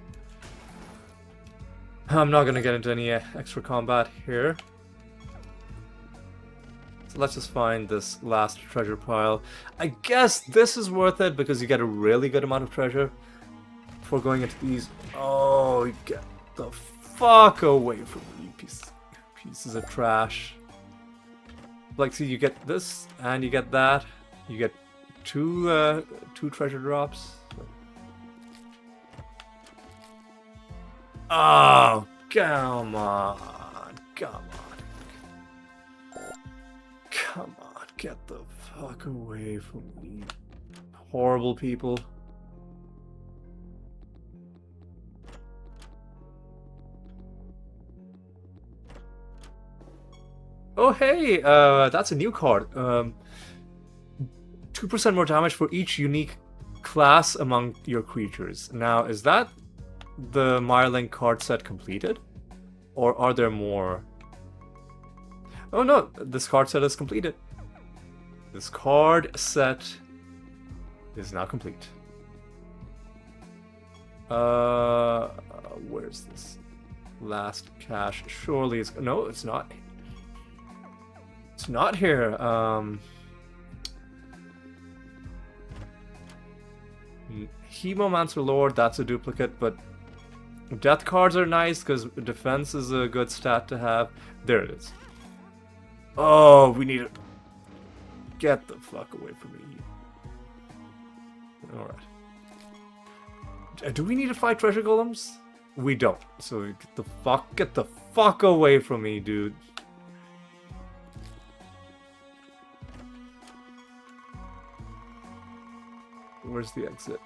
get into any extra combat here. So let's just find this last treasure pile. I guess this is worth it because you get a really good amount of treasure before going into these. Oh, get the fuck away from me, you pieces of trash. Like, see, you get this and you get that. You get two treasure drops. Oh, come on. Come on, get the fuck away from me. Horrible people. Oh hey, that's a new card. 2% more damage for each unique class among your creatures. Now, is that the Mirelink card set completed? Or are there more? Oh no, this card set is completed. This card set is now complete. Where's this last cache? Surely it's... No, it's not. It's not here. Hemomancer Lord, that's a duplicate, but death cards are nice because defense is a good stat to have. There it is. Oh, we need it. Get the fuck away from me. Alright. Do we need to fight treasure golems? We don't. So get the fuck away from me, dude. Where's the exit?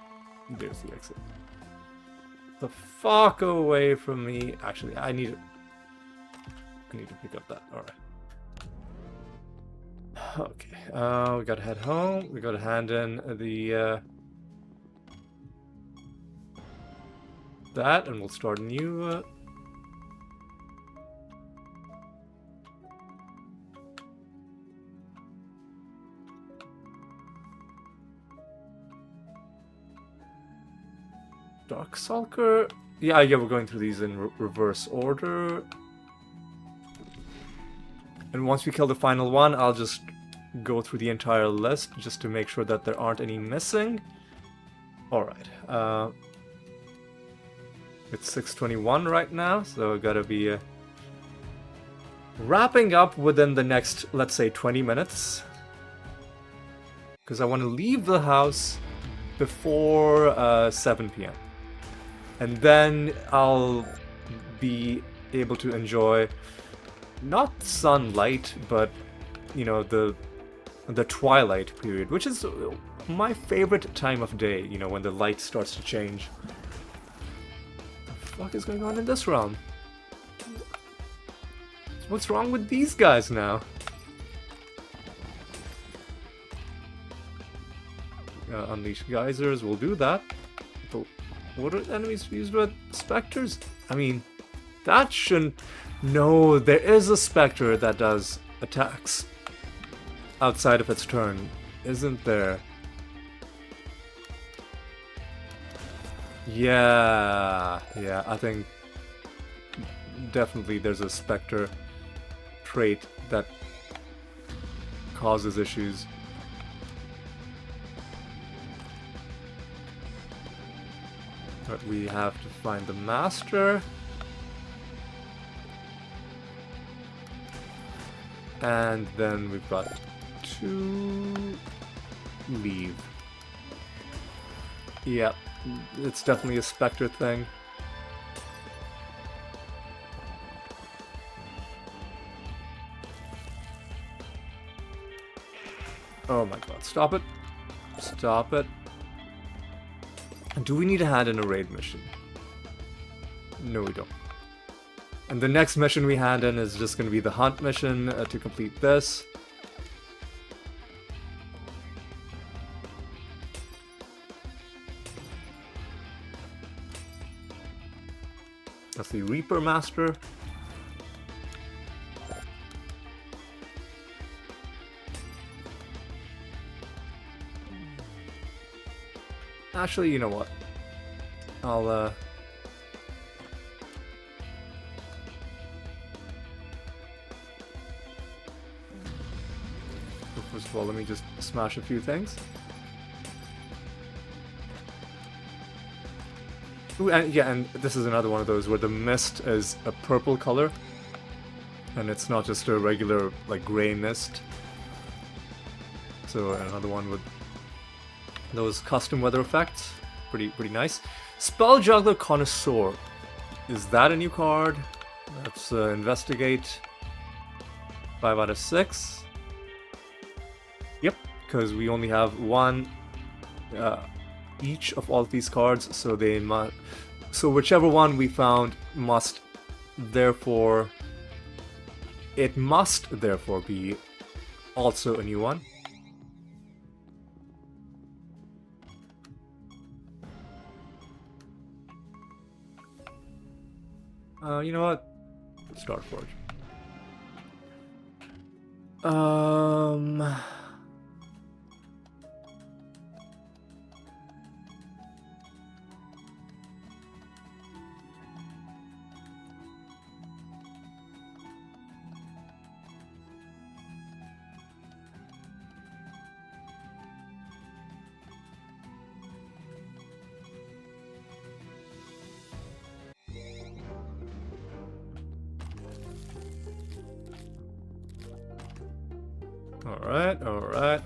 There's the exit. The fuck away from me. Actually, I need to pick up that. Alright. Okay. We gotta head home. We gotta hand in the that, and we'll start a new Darkstalker. Yeah, we're going through these in reverse order. And once we kill the final one, I'll just go through the entire list just to make sure that there aren't any missing. Alright. It's 6:21 right now, so I've gotta be wrapping up within the next, let's say, 20 minutes. Because I want to leave the house before 7 p.m. And then I'll be able to enjoy not sunlight, but you know, the twilight period, which is my favorite time of day, you know, when the light starts to change. What the fuck is going on in this realm? What's wrong with these guys now? Unleash geysers, we'll do that. But what are enemies used with specters? I mean, that shouldn't... No, there is a specter that does attacks outside of its turn, isn't there? Yeah, I think definitely there's a specter trait that causes issues. But we have to find the master. And then we've got to leave. Yep, it's definitely a specter thing. Oh my god, stop it. Stop it. Do we need to hand in a raid mission? No, we don't. And the next mission we hand in is just going to be the hunt mission to complete this. That's the Reaper Master. Actually, you know what? I'll first of all, let me just smash a few things. Ooh, and yeah, and this is another one of those where the mist is a purple color, and it's not just a regular, like, gray mist. So another one with those custom weather effects. Pretty nice. Spell Juggler Connoisseur. Is that a new card? Let's investigate. 5 out of 6. Yep, because we only have one each of all of these cards, so they must. So whichever one we found must therefore. It must therefore be also a new one. You know what? Starforge.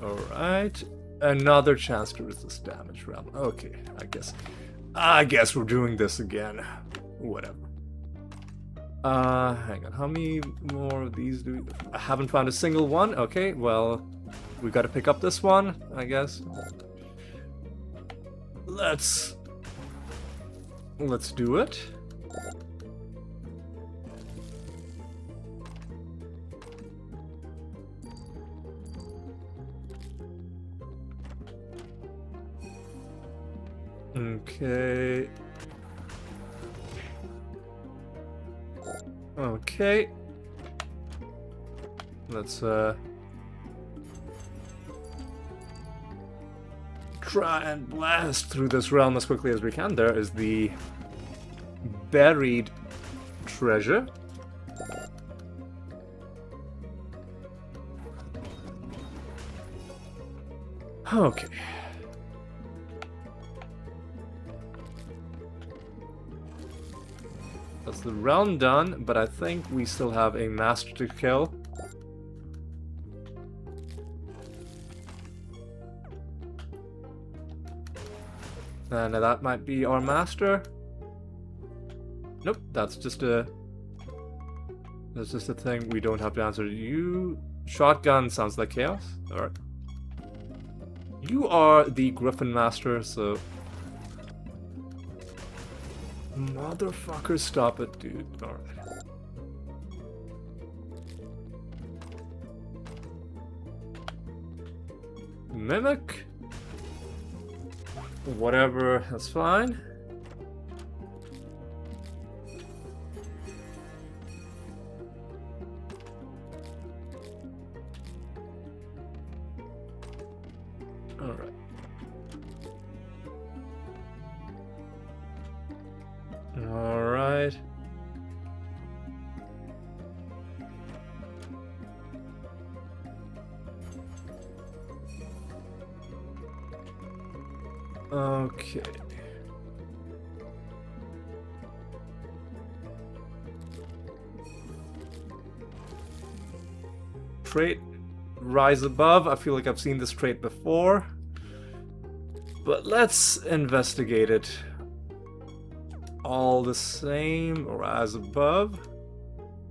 Alright. Another chance to resist damage realm. Okay, I guess we're doing this again. Whatever. Hang on, how many more of these do we... I haven't found a single one. Okay, well, we gotta pick up this one, I guess. Let's do it. Okay. Okay. Let's try and blast through this realm as quickly as we can. There is the buried treasure. Okay. That's the realm done, but I think we still have a master to kill. And that might be our master. Nope, that's just a thing we don't have to answer. You shotgun sounds like chaos. Alright. You are the Griffin Master, so motherfucker, stop it, dude. Alright. Mimic. Whatever, that's fine. Alright. Alright. Okay. Trait, rise above. I feel like I've seen this trait before. But let's investigate it. All the same, rise above.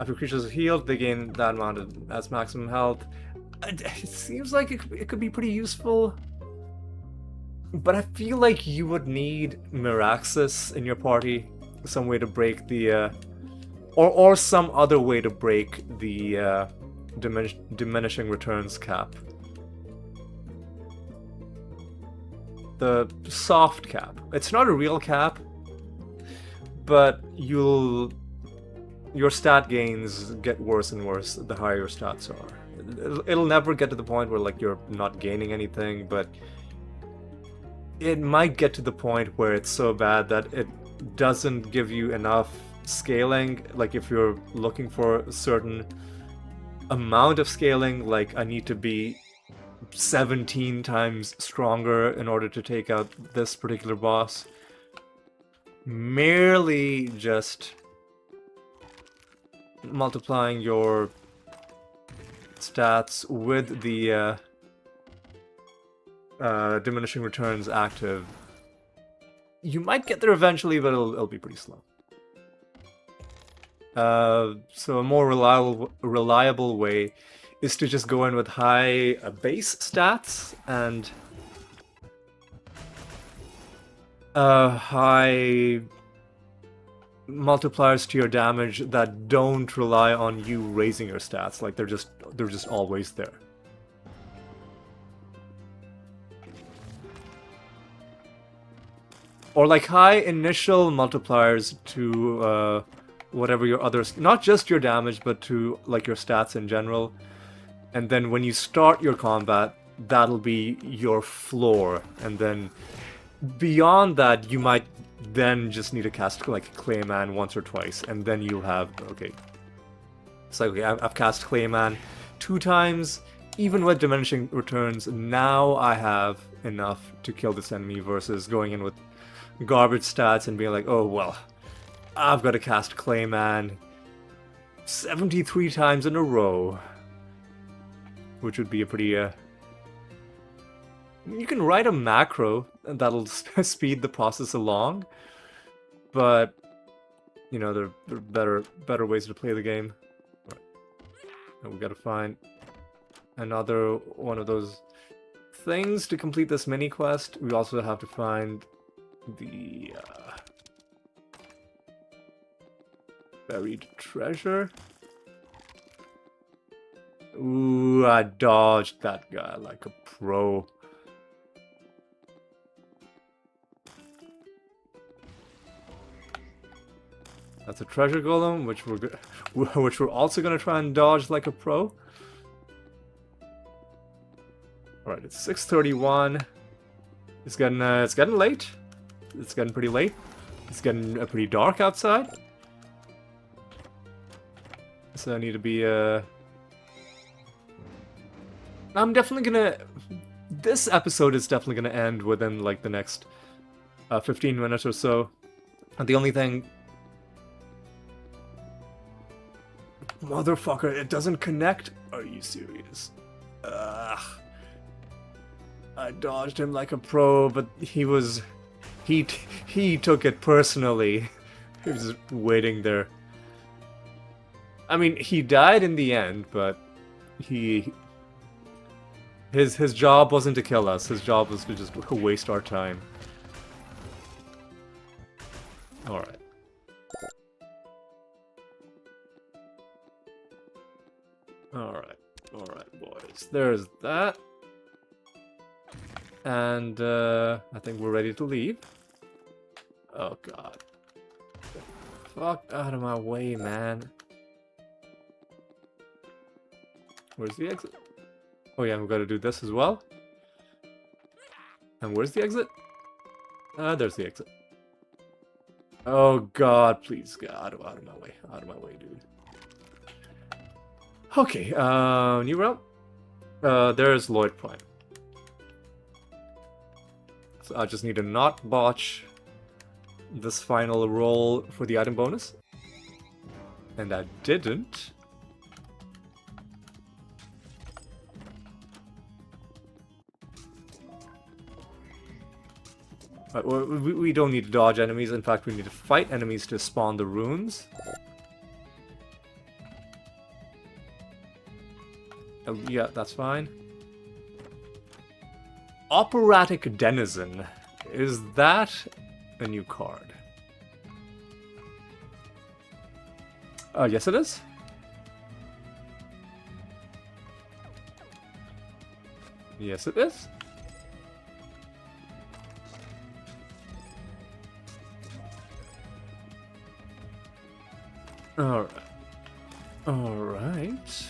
After creatures are healed, they gain that amount as maximum health. It seems like it could be pretty useful. But I feel like you would need Miraxis in your party. Some way to break the... or some other way to break the diminishing returns cap. The soft cap. It's not a real cap, but your stat gains get worse and worse the higher your stats are. It'll never get to the point where like you're not gaining anything, but it might get to the point where it's so bad that it doesn't give you enough scaling. Like if you're looking for a certain amount of scaling, like I need to be 17 times stronger in order to take out this particular boss. Merely just multiplying your stats with the diminishing returns active. You might get there eventually, but it'll be pretty slow. So a more reliable way is to just go in with high base stats and high multipliers to your damage that don't rely on you raising your stats. Like they're just always there. Or like high initial multipliers to whatever your others, not just your damage, but to like your stats in general. And then when you start your combat, that'll be your floor. And then beyond that, you might then just need to cast like Clayman once or twice, and then you'll have, okay. It's like, okay, I've cast Clayman 2 times, even with diminishing returns, now I have enough to kill this enemy versus going in with garbage stats and being like, oh well, I've got to cast Clayman 73 times in a row. Which would be a pretty, you can write a macro that'll speed the process along, but, you know, there are better ways to play the game. Right. And we gotta find another one of those things to complete this mini quest. We also have to find the buried treasure. Ooh, I dodged that guy like a pro. That's a treasure golem, which we're also gonna try and dodge like a pro. All right, it's 6:31. It's getting late. It's getting pretty late. It's getting pretty dark outside. So I need to be I'm definitely gonna... This episode is definitely gonna end within, like, the next 15 minutes or so. And the only thing... Motherfucker, it doesn't connect? Are you serious? Ugh. I dodged him like a pro, but he was... He took it personally. He was just waiting there. I mean, he died in the end, but His job wasn't to kill us, his job was to just waste our time. Alright. Alright, boys. There's that. And, I think we're ready to leave. Oh god. Fuck out of my way, man. Where's the exit? Oh yeah, we've got to do this as well. And where's the exit? There's the exit. Oh god, please, God, out of my way. Out of my way, dude. Okay, new route. There's Loid Prime. So I just need to not botch this final roll for the item bonus. And I didn't. We don't need to dodge enemies, in fact we need to fight enemies to spawn the runes. Oh, yeah, that's fine. Operatic Denizen. Is that a new card? Yes it is. Yes it is. Alright. Alright.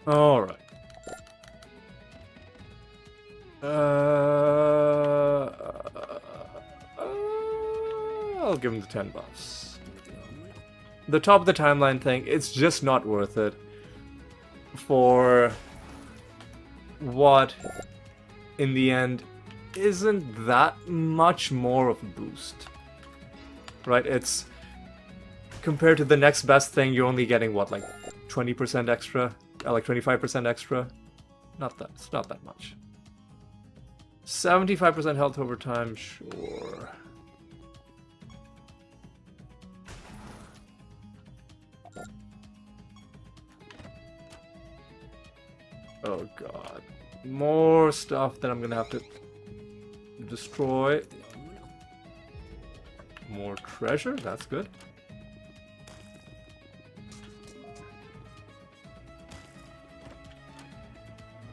Alright. I'll give him the 10 buffs. The top of the timeline thing, it's just not worth it for what, in the end, isn't that much more of a boost. Right? It's compared to the next best thing, you're only getting what, like 20% extra? Like 25% extra? Not that, it's not that much. 75% health over time, sure. Oh god. More stuff that I'm gonna have to destroy. More treasure, that's good.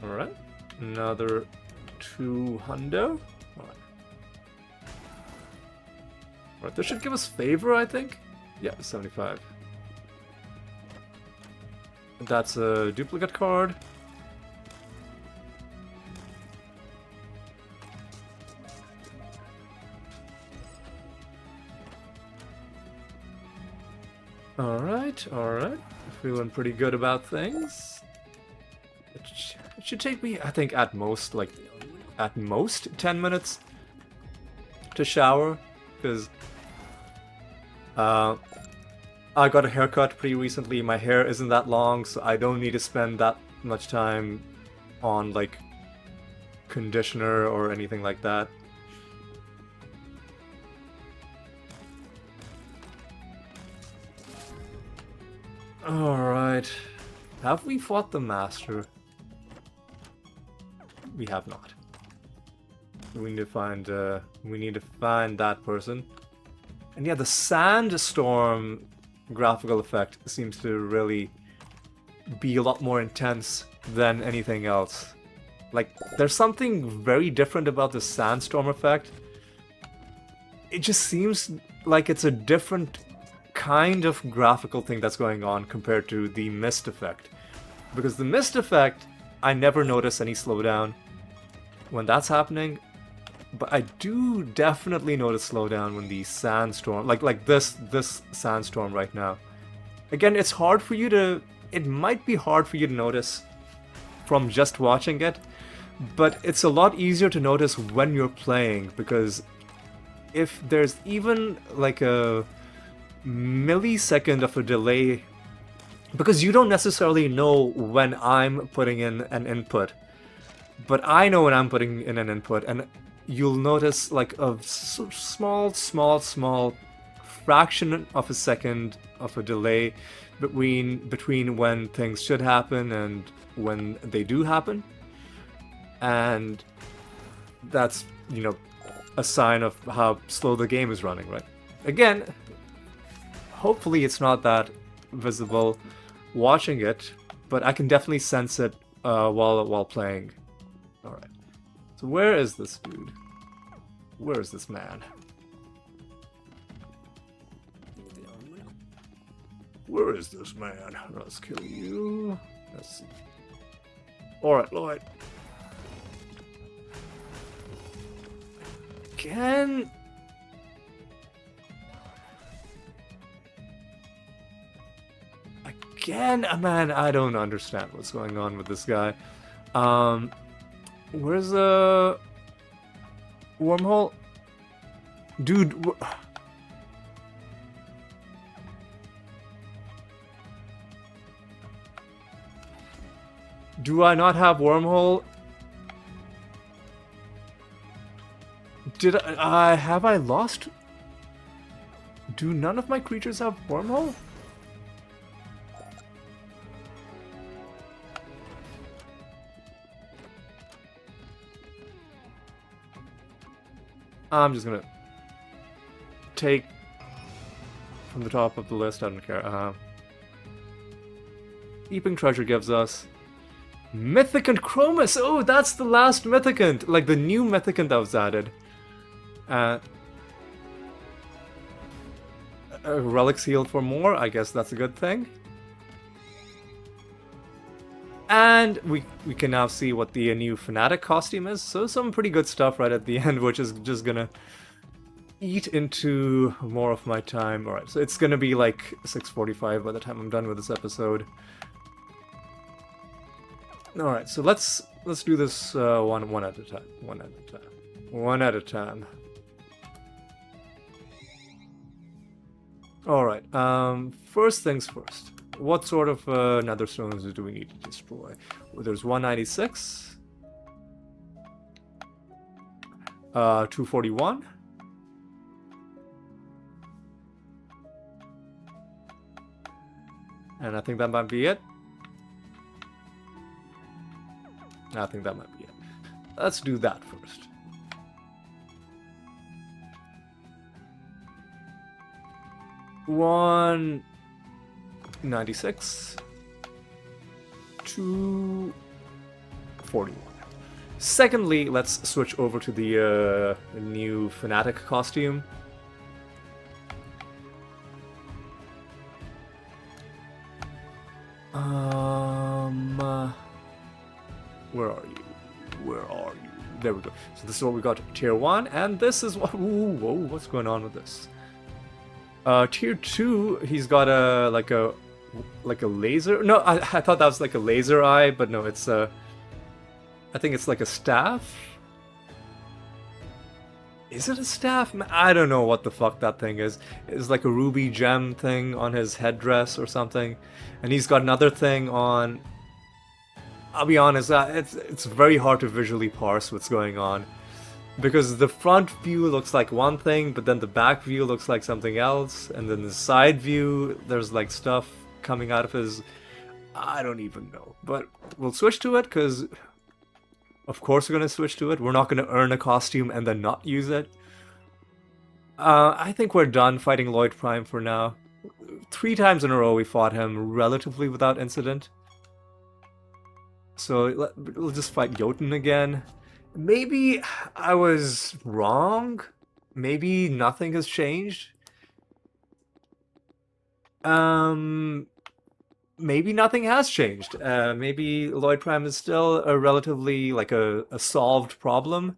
Alright. Another 200. Alright, this should give us favor, I think. Yeah, 75. That's a duplicate card. Alright. Feeling pretty good about things. It should take me, I think, at most 10 minutes to shower, because I got a haircut pretty recently. My hair isn't that long, so I don't need to spend that much time on, like, conditioner or anything like that. Alright. Have we fought the master? We have not. We need to find that person. And yeah, the sandstorm graphical effect seems to really be a lot more intense than anything else. Like, there's something very different about the sandstorm effect. It just seems like it's a different kind of graphical thing that's going on compared to the mist effect. Because the mist effect, I never notice any slowdown when that's happening, but I do definitely notice slowdown when the sandstorm, like this sandstorm right now. Again, it's hard for you to, it might be hard for you to notice from just watching it, but it's a lot easier to notice when you're playing, because if there's even like a millisecond of a delay, because you don't necessarily know when I'm putting in an input, but I know when I'm putting in an input, and you'll notice like a small fraction of a second of a delay between when things should happen and when they do happen, and that's, you know, a sign of how slow the game is running, right? Again, hopefully it's not that visible watching it, but I can definitely sense it while playing. Alright. So where is this dude? Where is this man? Where is this man? Let's kill you. Let's see. Alright, Loid. Again, man, I don't understand what's going on with this guy. Where's the wormhole? Dude, do I not have wormhole? Have I lost? Do none of my creatures have wormhole? I'm just gonna take from the top of the list, I don't care. Eeping Treasure gives us Mythicant Chromus! Oh, that's the last Mythicant! Like the new Mythicant that was added. A Relic Seal for more, I guess that's a good thing. And we can now see what the new Fnatic costume is. So some pretty good stuff right at the end, which is just gonna eat into more of my time. Alright, so it's gonna be like 6:45 by the time I'm done with this episode. Alright, so let's do this one at a time. One at a time. Alright, first things first. What sort of nether stones do we need to destroy? Well, there's 196. 241. And I think that might be it. I think that might be it. Let's do that first. One 96 to 41. Secondly, let's switch over to the new Fnatic costume. Where are you? Where are you? There we go. So this is what we got tier 1, and this is what. Ooh, whoa, what's going on with this? Tier 2, he's got a like a laser. No, I thought that was like a laser eye, but no, it's I think it's like a staff. Is it a staff? I don't know what the fuck that thing is. It's like a ruby gem thing on his headdress or something, and he's got another thing on. I'll be honest, it's very hard to visually parse what's going on. Because the front view looks like one thing, but then the back view looks like something else, and then the side view, there's like stuff coming out of his... I don't even know. But we'll switch to it, because... Of course we're going to switch to it. We're not going to earn a costume and then not use it. I think we're done fighting Loid Prime for now. 3 times in a row we fought him relatively without incident. So we'll just fight Jotun again. Maybe I was wrong. Maybe nothing has changed. Maybe nothing has changed. Maybe Loid Prime is still a relatively like a solved problem.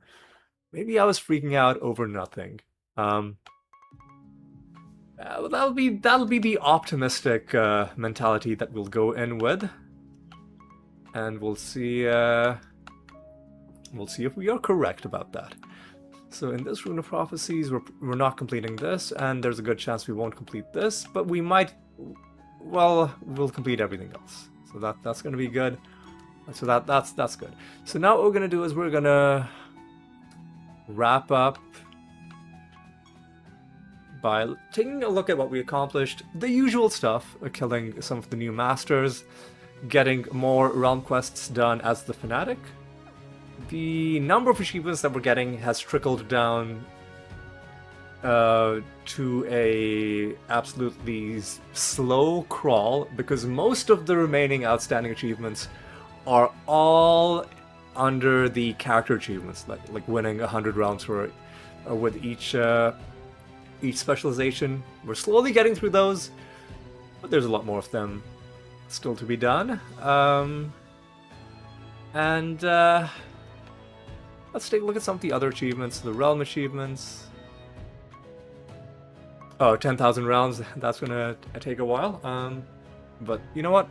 Maybe I was freaking out over nothing. That'll be the optimistic mentality that we'll go in with. And we'll see if we are correct about that. So in this Rune of Prophecies, we're not completing this, and there's a good chance we won't complete this, but we might, well, we'll complete everything else. So that's gonna be good. So that's good. So now what we're gonna do is we're gonna wrap up by taking a look at what we accomplished. The usual stuff, killing some of the new masters, getting more realm quests done as the Fnatic. The number of achievements that we're getting has trickled down to a absolutely slow crawl, because most of the remaining outstanding achievements are all under the character achievements, like winning 100 rounds for with each specialization. We're slowly getting through those, but there's a lot more of them still to be done. Let's take a look at some of the other achievements, the realm achievements. Oh, 10,000 rounds, that's gonna take a while. But you know what?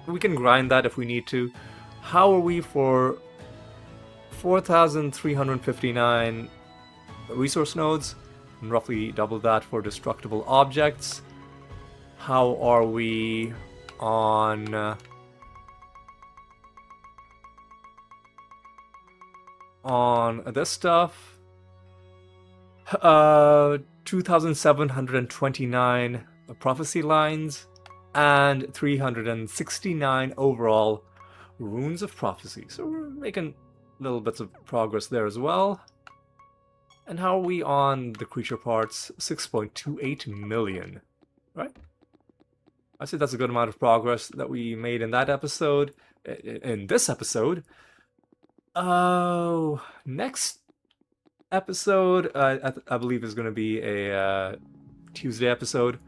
We can grind that if we need to. How are we for 4,359 resource nodes? And roughly double that for destructible objects. How are we on this stuff? 2,729 prophecy lines and 369 overall runes of prophecy. So we're making little bits of progress there as well. And how are we on the creature parts? 6.28 million, right? I say that's a good amount of progress that we made in that episode. In this episode. Oh, next episode, I believe is going to be a Tuesday episode.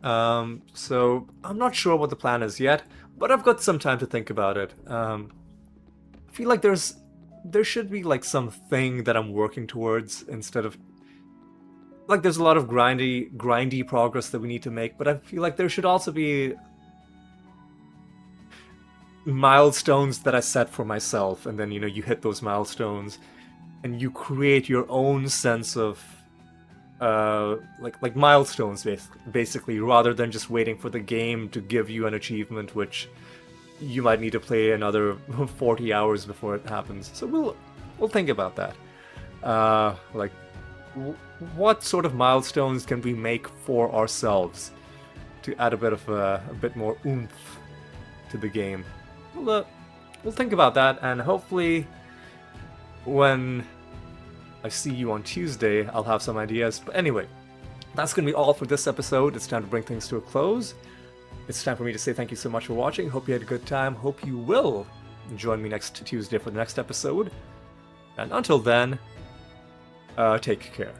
So I'm not sure what the plan is yet, but I've got some time to think about it. I feel like there should be like something that I'm working towards instead of like there's a lot of grindy progress that we need to make, but I feel like there should also be milestones that I set for myself, and then you hit those milestones and you create your own sense of like milestones basically, rather than just waiting for the game to give you an achievement which you might need to play another 40 hours before it happens. So we'll think about that. Like what sort of milestones can we make for ourselves to add a bit more oomph to the game. We'll think about that, and hopefully when I see you on Tuesday, I'll have some ideas. But anyway, that's going to be all for this episode. It's time to bring things to a close. It's time for me to say thank you so much for watching. Hope you had a good time. Hope you will join me next Tuesday for the next episode. And until then, take care.